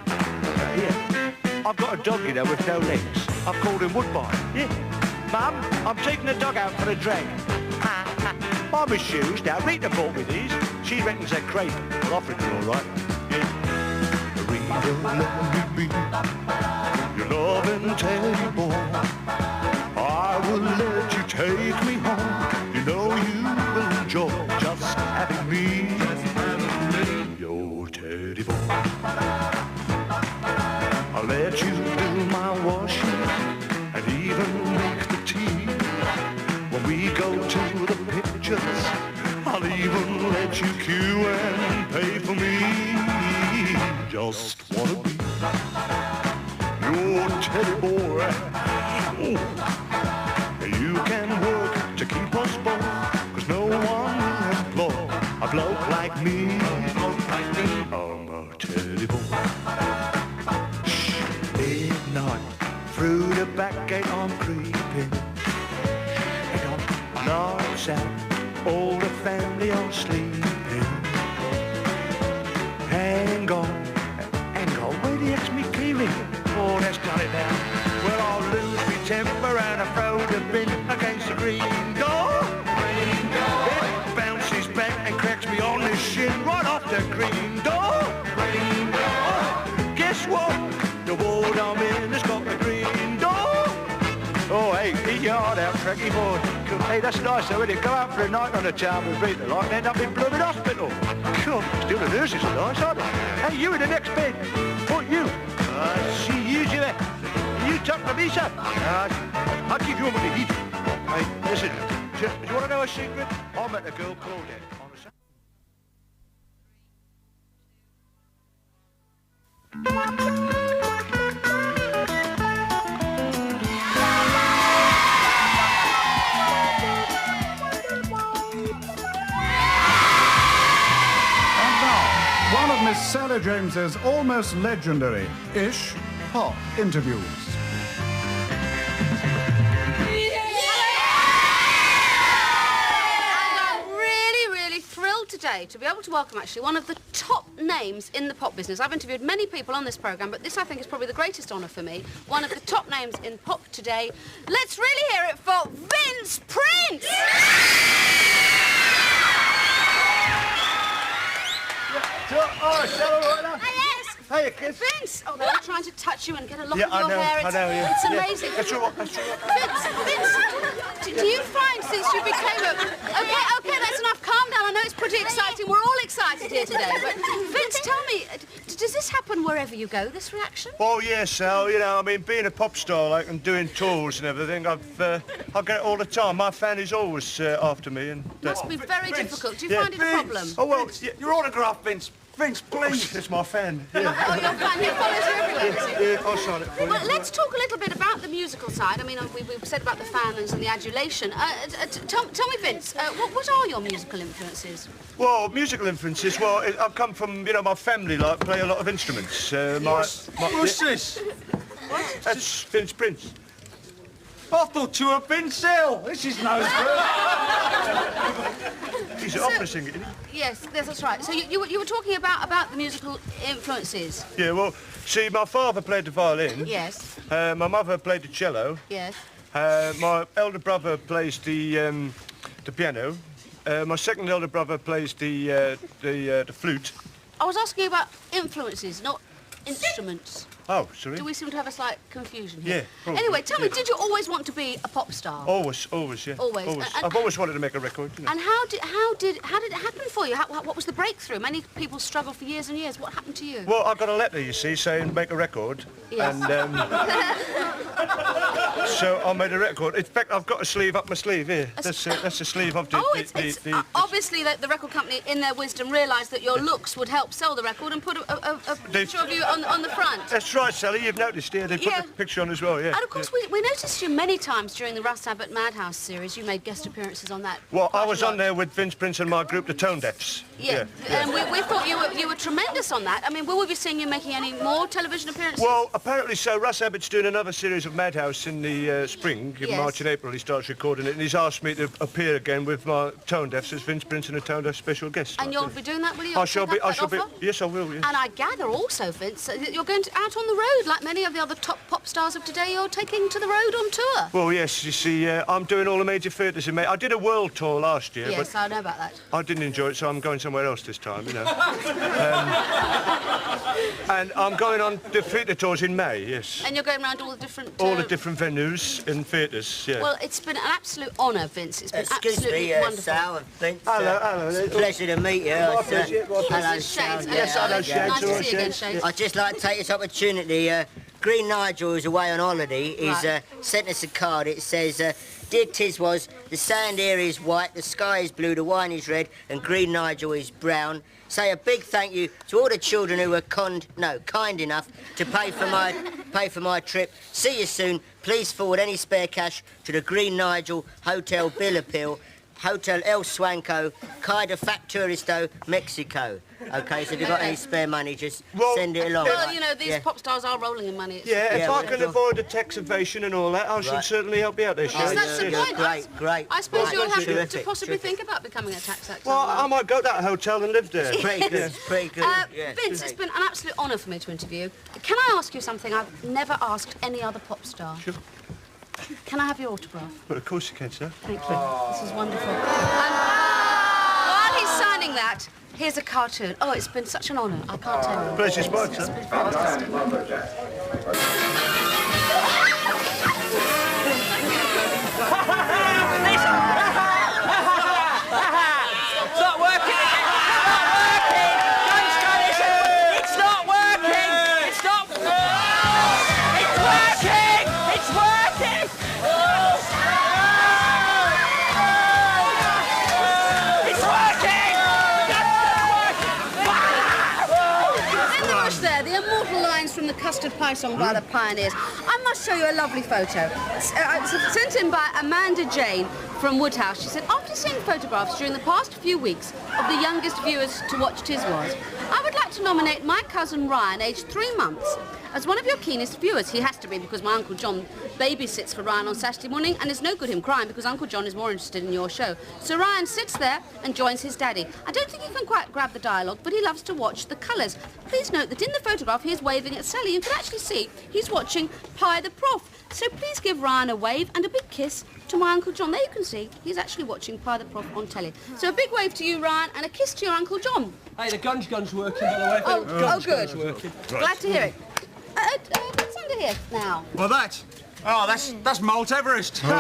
I've got a dog, you know, with no legs. I've called him Woodbine. Yeah. Mum, I'm taking the dog out for a drag. Buy me shoes. Now, Rita bought me these. She reckons they're crepe. Well, I think they're all right. Yeah. Rita, let me be your loving teddy boy. I will let you take me home. You know you will enjoy just having me. Your teddy boy. I'll let you do my washing and even make the tea. When we go to the pictures, I'll even let you queue and pay for me. Just wanna be your teddy boy. Ooh. You can work to keep us both, 'cause no one will employ a bloke like me. I'm a teddy boy. Midnight, through the back gate I'm creeping. Lights out, all the family are sleeping. Hang on, where the X's me keyring? Oh, that's done it now. Well, I'll lose my temper and I throw the bin against the green door. It bounces back and cracks me on the shin right off the green door. Guess what? The ward I'm in has got the green door. Oh, hey, eat your heart out, Trekkie boy. Hey, that's nice though, isn't it? Go out for a night on the town with Rita, like, and end up in blooming hospital. God, still the nurses are nice, aren't they? Hey, you in the next bed. What, you? See you, Jimmy. You talk to me, sir. I'll give you one with the heat. Hey, listen, do you want to know a secret? I met a girl called Ed on the One of Miss Sarah James's almost legendary Ish Pop interviews. Today to be able to welcome actually one of the top names in the pop business. I've interviewed many people on this programme, but this I think is probably the greatest honour for me. One of the top names in pop today. Let's really hear it for Vince Prince! Oh, Sarah, right now? Yes! Hey, kids. Vince! Oh, they're trying to touch you and get a lock Yeah, of your hair. I know, yeah. It's amazing. Yeah, that's all right, that's all right. Vince, do you find since you became a... Okay, that's enough. Calm down. I know it's pretty exciting. We're all excited here today. But Vince, tell me, does this happen wherever you go, this reaction? Oh, yes, Sal. You know, I mean, being a pop star, like, and doing tours and everything, I get it all the time. My fan is always after me. And must be very difficult. Do you find it a problem? Oh, well, Your autograph, Vince. Vince, please. It's my fan. Yeah. Oh, your fan. He follows you everywhere, does he? Yeah, I'll sign it for you. Well, let's talk a little bit about the musical side. I mean, we've said about the fans and the adulation. Tell me, Vince, what are your musical influences? Well, musical influences, well, I've come from, you know, my family, like, play a lot of instruments. What's this? What? That's Vince Prince. I thought you were Vince Hill. This is no good. He's an opera singer, isn't he? Yes, that's right. So you were talking about the musical influences. Yeah, well, see, my father played the violin. Yes. My mother played the cello. Yes. My elder brother plays the piano. My second elder brother plays the flute. I was asking about influences, not instruments. Oh, sorry. Do we seem to have a slight confusion here? Yeah, probably, Anyway, tell me, yeah. did you always want to be a pop star? Always, yeah. Always. I've always wanted to make a record. You know. And how did it happen for you? What was the breakthrough? Many people struggle for years and years. What happened to you? Well, I got a letter, you see, saying make a record. Yes. And so I made a record. In fact, I've got a sleeve up my sleeve here. That's the sleeve of the... Obviously, the record company, in their wisdom, realised that your looks would help sell the record and put a picture of you on the front. That's right, Sally. You've noticed here. They put the picture on as well, yeah. And of course, we noticed you many times during the Russ Abbott Madhouse series. You made guest appearances on that. Well, I was on there with Vince Prince and my group, the Tone Deafs. Yeah. And we thought you were tremendous on that. I mean, will we be seeing you making any more television appearances? Well, apparently so. Russ Abbott's doing another series of Madhouse in the spring. In March and April he starts recording it, and he's asked me to appear again with my Tone Deafs as Vince Prince and a Tone Deaf special guest. And you'll be doing that, will you? I shall be. Yes, I will. Yes. And I gather also, Vince, that you're going out on the road like many of the other top pop stars of today. You're taking to the road on tour. Well, yes. You see, I'm doing all the major theatres in May. I did a world tour last year. Yes, but I know about that. I didn't enjoy it, so I'm going somewhere else this time. You know. And I'm going on the theatre tours in May. Yes. And you're going around all the different... all the different venues and theatres, yeah. Well, it's been an absolute honour, Vince. It's been Excuse absolutely me, wonderful. Sal and Vince. Hello. It's a pleasure to meet you. My pleasure. Hello, Shades. Sal. Yes, hello, Shades. Nice to see you again, Shades. Shades. I'd just like to take this opportunity. Green Nigel, who's away on holiday, Right. sent us a card. It says, Dear Tiswas, the sand here is white, the sky is blue, the wine is red, and Green Nigel is brown. Say a big thank you to all the children who were kind enough to pay for my trip. See you soon. Please forward any spare cash to the Green Nigel Hotel Billapil, Hotel El Swanko, Caida Facturisto, Mexico. OK, so if you've got any spare money, just send it along. Well, you know, these pop stars are rolling in money. If I can avoid the tax evasion and all that, I shall certainly help you out there, Shane. That's the point. Great. I suppose you'll have to Terrific, possibly think about becoming a tax actor. Well, I might go to that hotel and live there. It's pretty good. It's pretty good. Vince, it's been an absolute honour for me to interview you. Can I ask you something I've never asked any other pop star? Sure. Can I have your autograph? Well, of course you can, sir. Thank you. This is wonderful. And while he's signing that, here's a cartoon. Oh, it's been such an honour. I can't tell you. Pleasure's mine, sir. It's been fantastic. It's not working! It's not working! It's not... It's working! It's working! It's working! In the bush there, the immortal lines from the Custard Pie song by the Pioneers. I must show you a lovely photo. It's sent in by Amanda Jane from Woodhouse. She said, after seeing photographs during the past few weeks of the youngest viewers to watch Tiswas, I would like to nominate my cousin Ryan, aged 3 months, as one of your keenest viewers. He has to be because my Uncle John babysits for Ryan on Saturday morning, and it's no good him crying because Uncle John is more interested in your show. So Ryan sits there and joins his daddy. I don't think he can quite grab the dialogue, but he loves to watch the colours. Please note that in the photograph he is waving at Sally. You can actually see he's watching Pie the Prof. So please give Ryan a wave and a big kiss to my Uncle John. There you can see he's actually watching Pie the Prof on telly. So a big wave to you, Ryan, and a kiss to your Uncle John. Hey, the gun's working, by the way. Oh, good. Working. Glad to hear it. What's under here now? Well, that's Mount Everest. Thank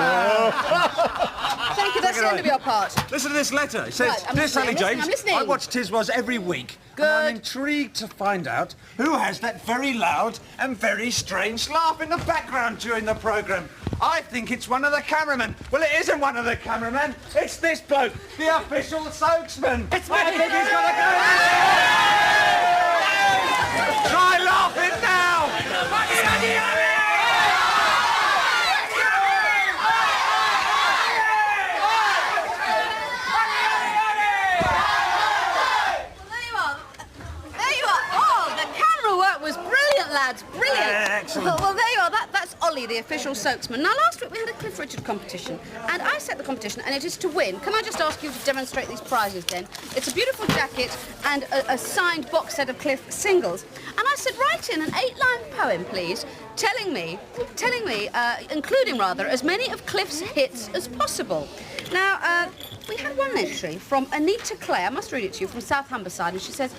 you, that's the end of your part. Listen to this letter. It says, Right, I'm Dear listening, Sally James, I'm listening. I watch Tiswas every week. Good. And I'm intrigued to find out who has that very loud and very strange laugh in the background during the programme. I think it's one of the cameramen. Well, it isn't one of the cameramen. It's this bloke, the official spokesman. It's me. I think he's got to go. Try laughing now. Was brilliant, lads, brilliant. Excellent. Well, there you are. That's Ollie, the official spokesman. Now, last week we had a Cliff Richard competition, and I set the competition, and it is to win. Can I just ask you to demonstrate these prizes, then? It's a beautiful jacket and a signed box set of Cliff singles. And I said, write in an 8-line poem, please, telling me, including rather, as many of Cliff's hits as possible. Now, we had one entry from Anita Clay, I must read it to you, from South Humberside, and she says,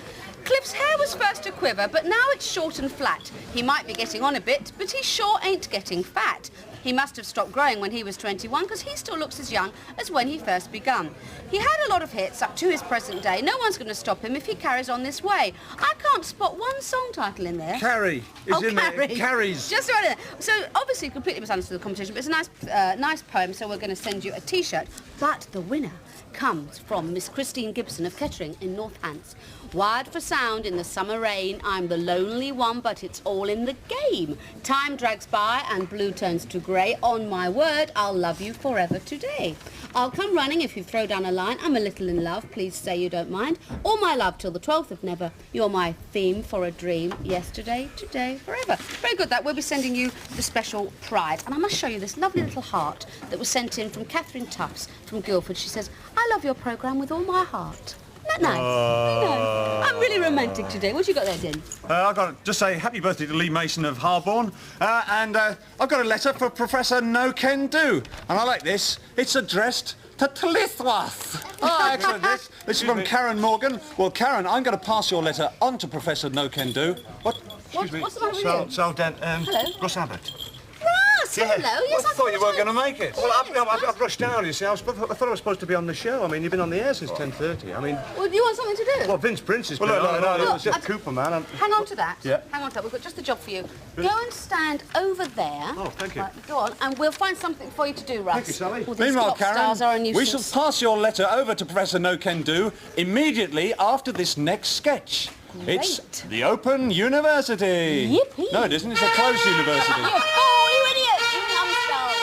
Cliff's hair was first a quiver, but now it's short and flat. He might be getting on a bit, but he sure ain't getting fat. He must have stopped growing when he was 21, because he still looks as young as when he first begun. He had a lot of hits up to his present day. No one's going to stop him if he carries on this way. I can't spot one song title in there. Carrie is in Carrie. there. Carrie's. Just right in there. So, obviously, completely misunderstood the competition, but it's a nice poem, so we're going to send you a T-shirt. But the winner comes from Miss Christine Gibson of Kettering in North Hants. Wired for sound in the summer rain, I'm the lonely one, but it's all in the game. Time drags by and blue turns to grey. On my word, I'll love you forever today. I'll come running if you throw down a line. I'm a little in love, please say you don't mind. All my love till the 12th of never. You're my theme for a dream. Yesterday, today, forever. Very good, that. We'll be sending you the special prize. And I must show you this lovely little heart that was sent in from Catherine Tufts from Guildford. She says, I love your programme with all my heart. Isn't that nice? No. I'm really romantic today. What you got there, Din? I've got to just say happy birthday to Lee Mason of Harborne. And I've got a letter for Professor No Can Do. And I like this. It's addressed to Tiswas. Oh, excellent. This is from Karen Morgan. Well, Karen, I'm going to pass your letter on to Professor No Can Do. What? What's the matter with you? So Dan, Hello? Russ Abbott. Ross, hello. Yes, I thought you weren't going to make it. Well, I've rushed down, you see. I thought I was supposed to be on the show. I mean, you've been on the air since 10:30. I mean... Well, do you want something to do? Well, Vince Prince has been Well, no, it's just Cooper, man. Hang on to that. Yeah. Hang on to that. We've got just a job for you. Go and stand over there. Oh, thank you. Right, go on, and we'll find something for you to do, Russ. Thank you, Sally. All these Meanwhile, pop stars are a Karen, we nuisance. shall pass your letter over to Professor No Can Do immediately after this next sketch. Great. It's the Open University. Yippee. No, it isn't. It's a closed university. You fool, you idiot! You numbskull.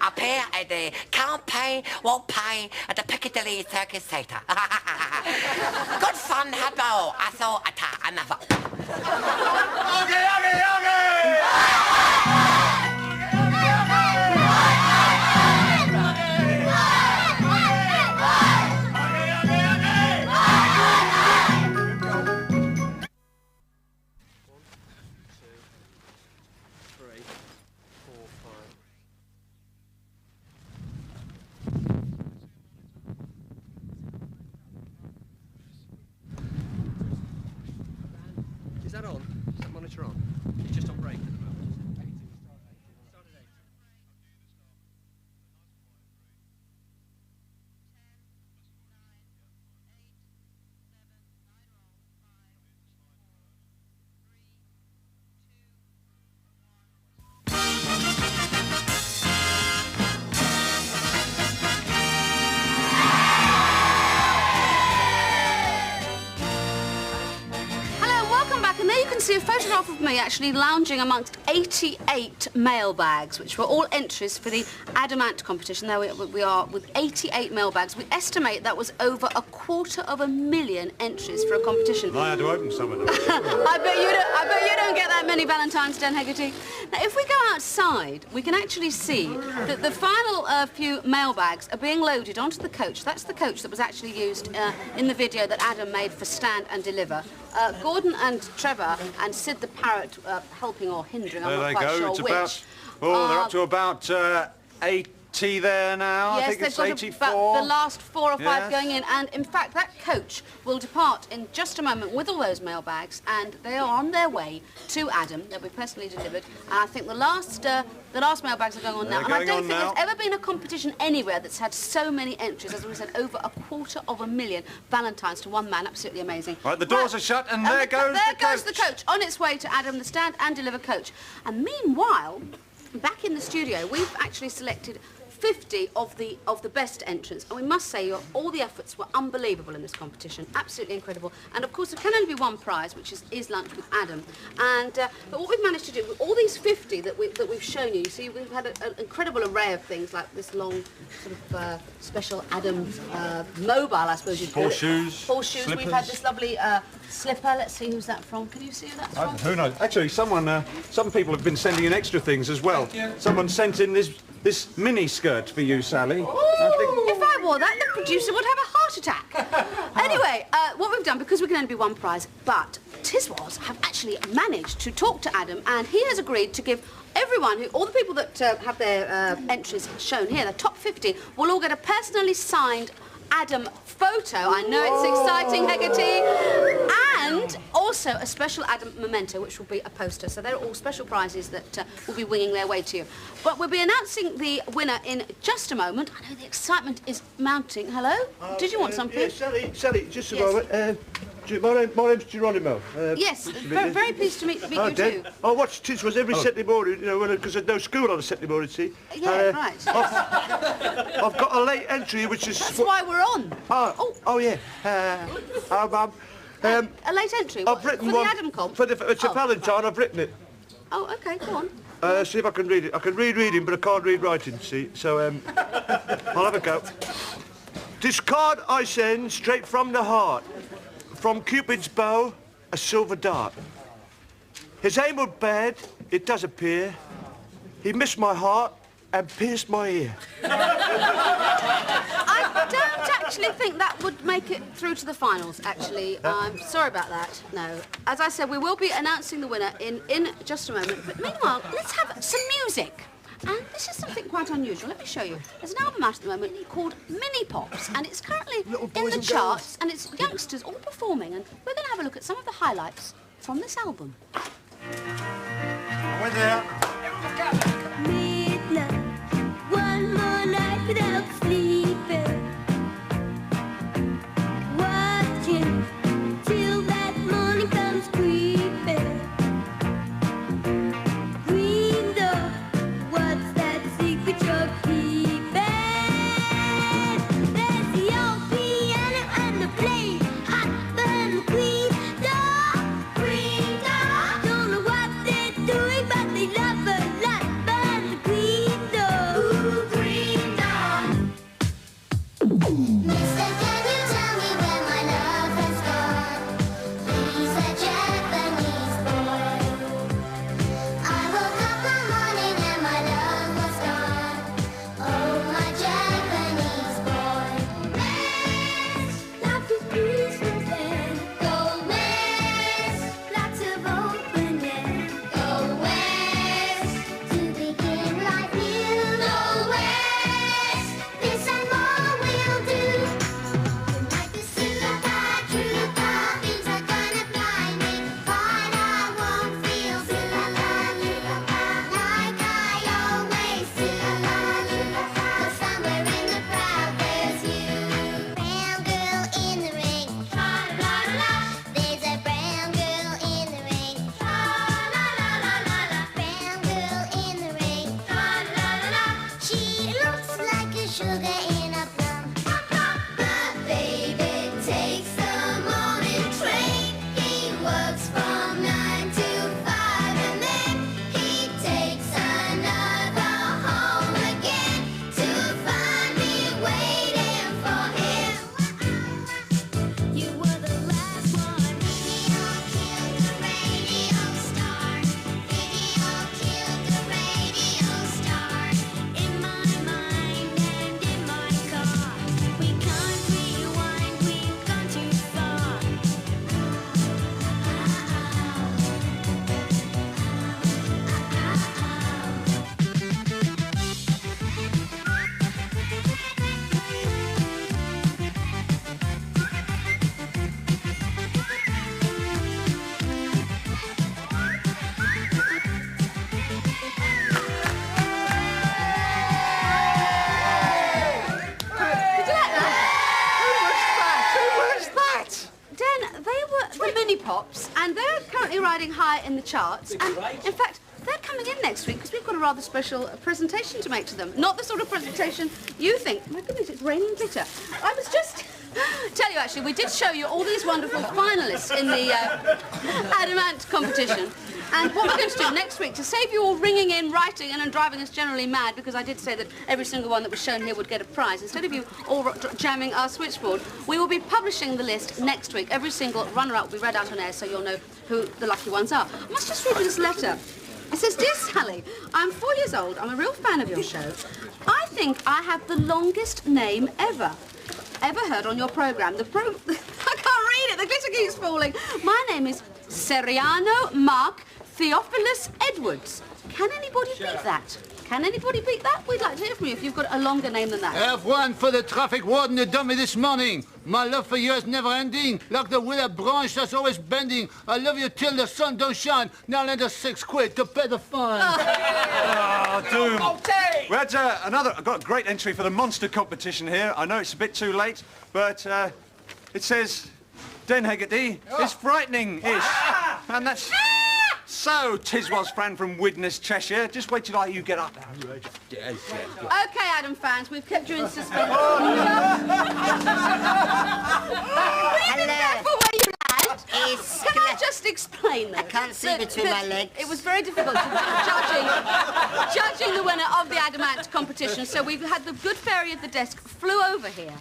Appear at the campaign won't pay at the Piccadilly Circus Theatre. Good fun, hello. I saw another. Is that on? Is that monitor on? It's just on break at the moment. photograph of me actually lounging amongst 88 mailbags, which were all entries for the Adamant competition. There we are with 88 mailbags. We estimate that was over 250,000 entries for a competition. I had to open some of them. I bet you don't get that many Valentines, Dan Hegarty. Now, if we go outside, we can actually see that the final few mailbags are being loaded onto the coach. That's the coach that was actually used in the video that Adam made for Stand and Deliver. Gordon and Trevor and Sid the Parrot helping or hindering, I'm not quite sure It's which. about, they're up to about 80 there now. Yes, I think they've it's got 84. about the last 4 or 5 Yes. going in, and in fact that coach will depart in just a moment with all those mailbags, and they are on their way to Adam. They'll be personally delivered, and I think the last mailbags are going on now. And I don't think there's ever been a competition anywhere that's had so many entries. As we said, over 250,000 Valentines to one man. Absolutely amazing. Right, the doors are shut, and there goes the coach on its way to Adam, the Stand and Deliver coach. And meanwhile, back in the studio, we've actually selected 50 of the best entrants, and we must say all the efforts were unbelievable in this competition, absolutely incredible. And of course there can only be one prize, which is lunch with Adam. And but what we've managed to do with all these 50 that we've shown you, see, we've had an incredible array of things like this long sort of special Adam mobile, I suppose you'd call it. Horseshoes. Horseshoes. Slippers. We've had this lovely slipper. Let's see who's that from. Can you see who that's from? Who knows? Actually, some people have been sending in extra things as well. Someone sent in this mini skirt for you, Sally. If I wore that, the producer would have a heart attack. Anyway, what we've done, because we can only be one prize, but Tiswas have actually managed to talk to Adam, and he has agreed to give everyone, all the people that have their entries shown here, the top 50, will all get a personally signed Adam photo. I know it's exciting, Hegarty. And also a special Adam memento, which will be a poster. So they're all special prizes that will be winging their way to you. But we'll be announcing the winner in just a moment. I know the excitement is mounting. Hello? Did you want something? Yes, Sally, just a moment. My name's Geronimo. Yes, very pleased to meet you too. I watch Tiswas every Saturday morning, you know, because there's no school on a Saturday morning, see? Yeah, right. I've got a late entry, which is... That's why we're on. Oh yeah. A late entry? I've written for one. The Adam comp? It's a Valentine, I've written it. Oh, OK, go on. See if I can read it. I can read reading, but I can't read writing, see? So, I'll have a go. This card I send straight from the heart. From Cupid's bow, a silver dart. His aim was bad, it does appear. He missed my heart and pierced my ear. I don't actually think that would make it through to the finals, actually. I'm sorry about that, no. As I said, we will be announcing the winner in just a moment. But meanwhile, let's have some music. And this is something quite unusual. Let me show you. There's an album out at the moment called Mini Pops, and it's currently in the charts, and it's youngsters all performing, and we're going to have a look at some of the highlights from this album. We're there. Midnight, one more night without sleeping, watching till that morning comes creeping. Green door, what's that secret you're keeping? There's the old piano and the plane, hot than the green door. Don't know what they're currently riding high in the charts. And in fact, they're coming in next week because we've got a rather special presentation to make to them. Not the sort of presentation you think. My goodness, it's raining glitter. I was just... tell you, actually, we did show you all these wonderful finalists in the Adamant competition. And what we're going to do next week, to save you all ringing in, writing in and driving us generally mad, because I did say that every single one that was shown here would get a prize, instead of you all jamming our switchboard, we will be publishing the list next week. Every single runner-up will be read out on air, so you'll know who the lucky ones are. I must just read you this letter. It says, "Dear Sally, I'm 4 years old. I'm a real fan of your show. I think I have the longest name ever heard on your programme. I can't read it. The glitter keeps falling. My name is Seriano Mark Theophilus Edwards. Can anybody beat that? Can anybody beat that? We'd like to hear from you if you've got a longer name than that." Have one for the traffic warden who done me this morning. My love for you is never ending, like the willow branch that's always bending. I love you till the sun don't shine. Now lend us £6 to pay the fine. Oh, Doom. We had I've got a great entry for the monster competition here. I know it's a bit too late, but it says, Den Hegarty is frightening-ish. And that's... So, Tiswas Fran from Widnes, Cheshire. Just wait till you get up there. OK, Adam fans, we've kept you in suspense. Be careful where you land. Can I just explain, though? I can't see between my legs. It was very difficult judging the winner of the Adamant competition, so we've had the good fairy of the desk flew over here.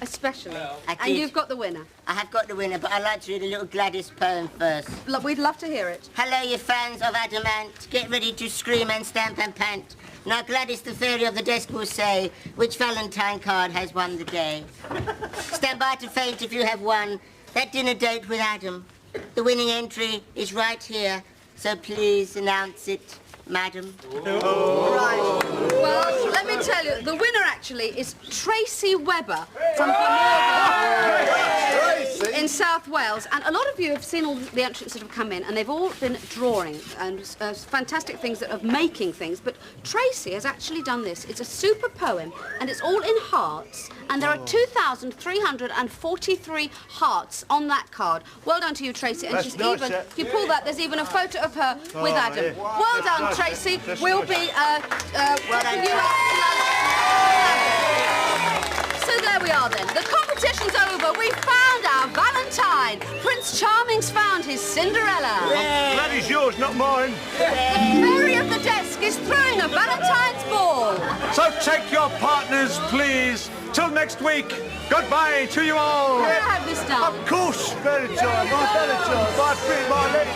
Especially. And you've got the winner. I have got the winner, but I'd like to read a little Gladys poem first. Look, we'd love to hear it. Hello, you fans of Adamant. Get ready to scream and stamp and pant. Now Gladys, the fairy of the desk, will say which Valentine card has won the day. Stand by to faint if you have won that dinner date with Adam. The winning entry is right here, so please announce it, madam. Right. Well, let me tell you, the winner actually is Tracy Webber from Glamorgan in South Wales. And a lot of you have seen all the entrants that have come in, and they've all been drawing and fantastic things that are making things. But Tracy has actually done this. It's a super poem, and it's all in hearts. And there are 2,343 hearts on that card. Well done to you, Tracy. And she's nice, even, yeah. if you pull that, there's even a photo of her with Adam. yeah. Well done, Nice. Tracy. That's We'll nice. be taking you out to lunch. So there we are then. The competition's over. We found our Valentine. Prince Charming's found his Cinderella. Glad he's yours, not mine. The fairy of the desk is throwing a Valentine's ball. So take your partners, please. Till next week. Goodbye to you all. Can I have this done? Of course, Valentine, my Valentine, my pretty, my lady.